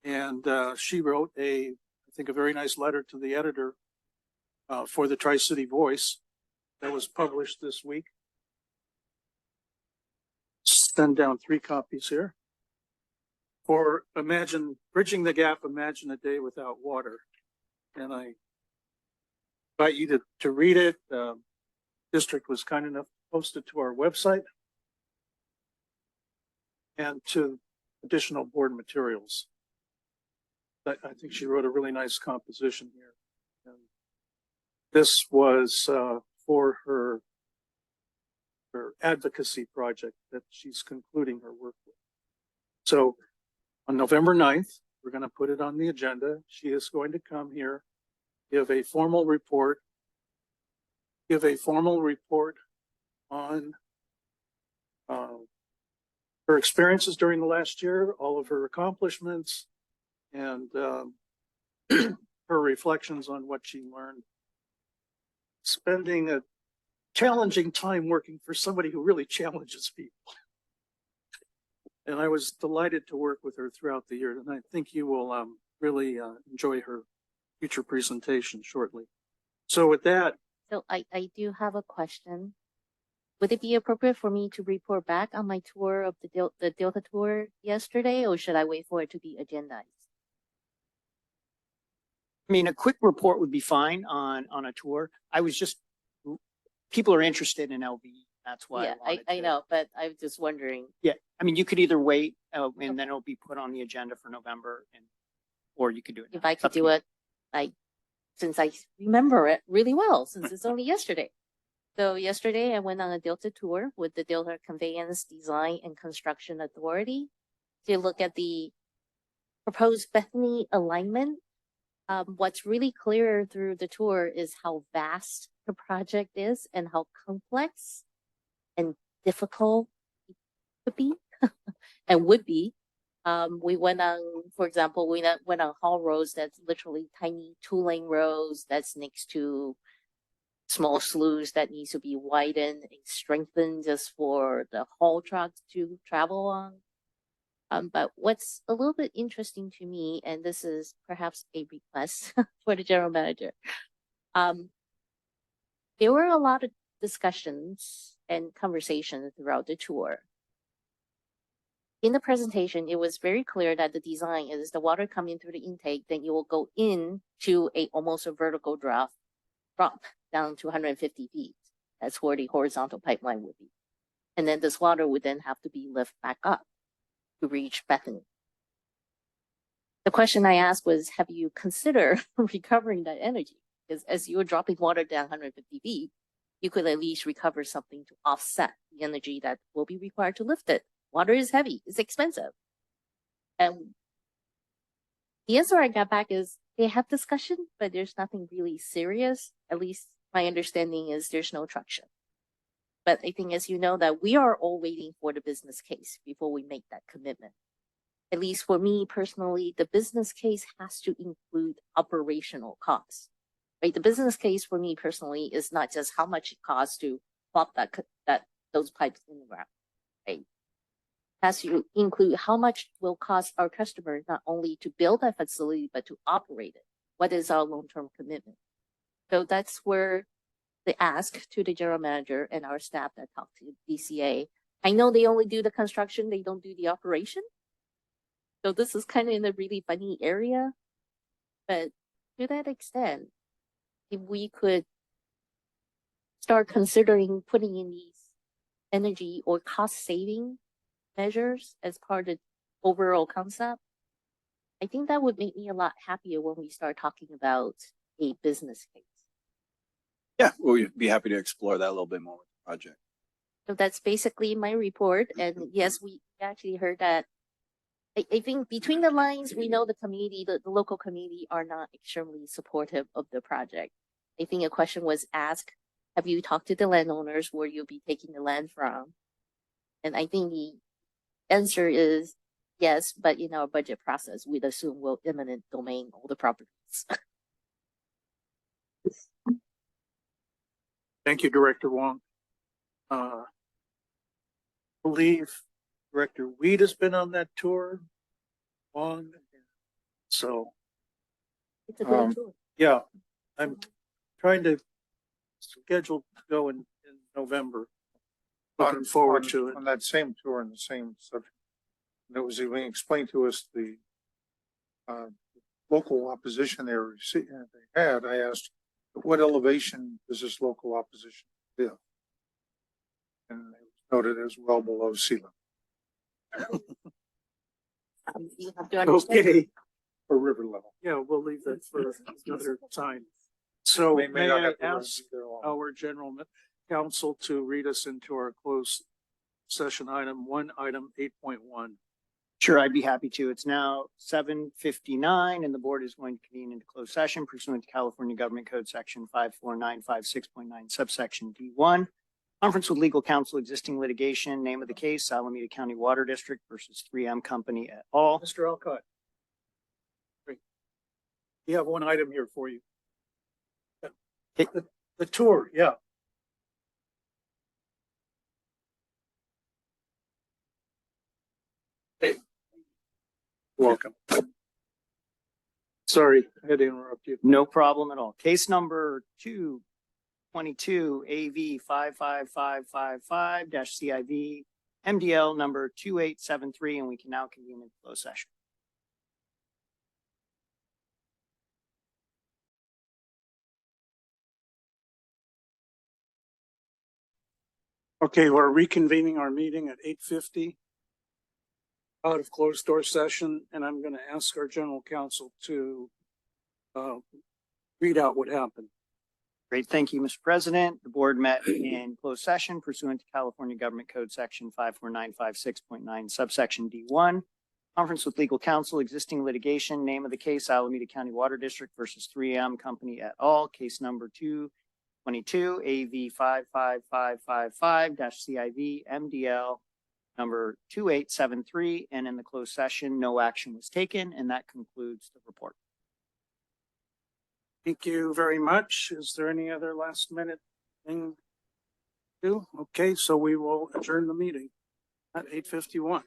and she wrote I think a very nice letter to the editor for the Tri-City Voice that was published this week. Send down 3 copies here. For Bridging the Gap, Imagine a Day Without Water. And I invite you to read it. District was kind enough to post it to our website and to additional board materials. I think she wrote a really nice composition here. And this was for her advocacy project that she's concluding her work with. So on November 9th, we're going to put it on the agenda. She is going to come here, give a formal report on her experiences during the last year, all of her accomplishments, and her reflections on what she learned. Spending a challenging time working for somebody who really challenges people. And I was delighted to work with her throughout the year, and I think you will really enjoy her future presentation shortly. So with that, So I do have a question. Would it be appropriate for me to report back on my tour of the Delta tour yesterday, or should I wait for it to be agendized? I mean, a quick report would be fine on a tour. I was just, people are interested in LV. That's why. Yeah, wanted I to- know, but I'm just wondering. Yeah, I mean, you could either wait and then it'll be put on the agenda for November, or you could do it. If now. I It's could up to do you. it, since I remember it really well, since it's only yesterday. So yesterday I went on a Delta tour with the Delta Conveyance Design and Construction Authority to look at the proposed Bethany alignment. What's really clear through the tour is how vast the project is and how complex and difficult it could be and would be. We went on, for example, we went on haul roads that's literally tiny 2-lane roads that's next to small sloughs that needs to be widened and strengthened just for the haul trucks to travel on. But what's a little bit interesting to me, and this is perhaps a request for the general manager, there were a lot of discussions and conversations throughout the tour. In the presentation, it was very clear that the design is the water coming through the intake, then you will go into almost a vertical drop down to 150 feet. That's where the horizontal pipeline would be. And then this water would then have to be lifted back up to reach Bethany. The question I asked was, have you considered recovering that energy? Because as you're dropping water down 150 feet, you could at least recover something to offset the energy that will be required to lift it. Water is heavy, it's expensive. And the answer I got back is they have discussion, but there's nothing really serious. At least my understanding is there's no traction. But I think, as you know, that we are all waiting for the business case before we make that commitment. At least for me personally, the business case has to include operational costs. Right? The business case for me personally is not just how much it costs to plop those pipes in the ground. Right? It has to include how much will cost our customer not only to build that facility but to operate it. What is our long-term commitment? So that's where the ask to the general manager and our staff that talk to DCA. I know they only do the construction, they don't do the operation. So this is kind of in a really funny area. But to that extent, if we could start considering putting in these energy or cost saving measures as part of the overall concept, I think that would make me a lot happier when we start talking about a business case. Yeah, we'd be happy to explore that a little bit more with the project. So that's basically my report. And yes, we actually heard that. I think between the lines, we know the community, the local community are not extremely supportive of the project. I think a question was asked, have you talked to the landowners where you'll be taking the land from? And I think the answer is yes, but in our budget process, we'd assume we'll eminent domain all the properties. thank you, Director Huang. Believe Director Weed has been on that tour. Huang. So, It's a good tour. yeah, I'm trying to schedule to go in November. Looking forward to it. On that same tour and the same subject. And it was even explained to us the local opposition they had. I asked, what elevation does this local opposition live? And it was noted as well below sea level. You have to understand. Okay, Or river level. yeah, we'll leave that for another time. So May may not I have to ask be there long. our general counsel to read us into our closed session item 8.1. Sure, I'd be happy to. It's now 7:59 and the board is going to convene into closed session pursuant to California Government Code Section 54956.9 subsection D1. Conference with legal counsel, existing litigation, name of the case, Alameda County Water District versus 3M Company et al. Mr. Alcott. We have one item here for you. Okay. The tour, yeah. Hey. Welcome. Sorry, I had to interrupt you. No problem at all. Case number 222 AV 55555-CIV MDL number 2873, and we can now convene in closed session. Okay, we're reconvening our meeting at 8:50 out of closed door session, and I'm going to ask our general counsel to read out what happened. Great. Thank you, Mr. President. The board met in closed session pursuant to California Government Code Section 54956.9 subsection D1. Conference with legal counsel, existing litigation, name of the case, Alameda County Water District versus 3M Company et al. Case number 222 AV 55555-CIV MDL number 2873. And in the closed session, no action was taken, and that concludes the report. Thank you very much. Is there any other last minute thing to do? Okay, so we will adjourn the meeting at 8:51.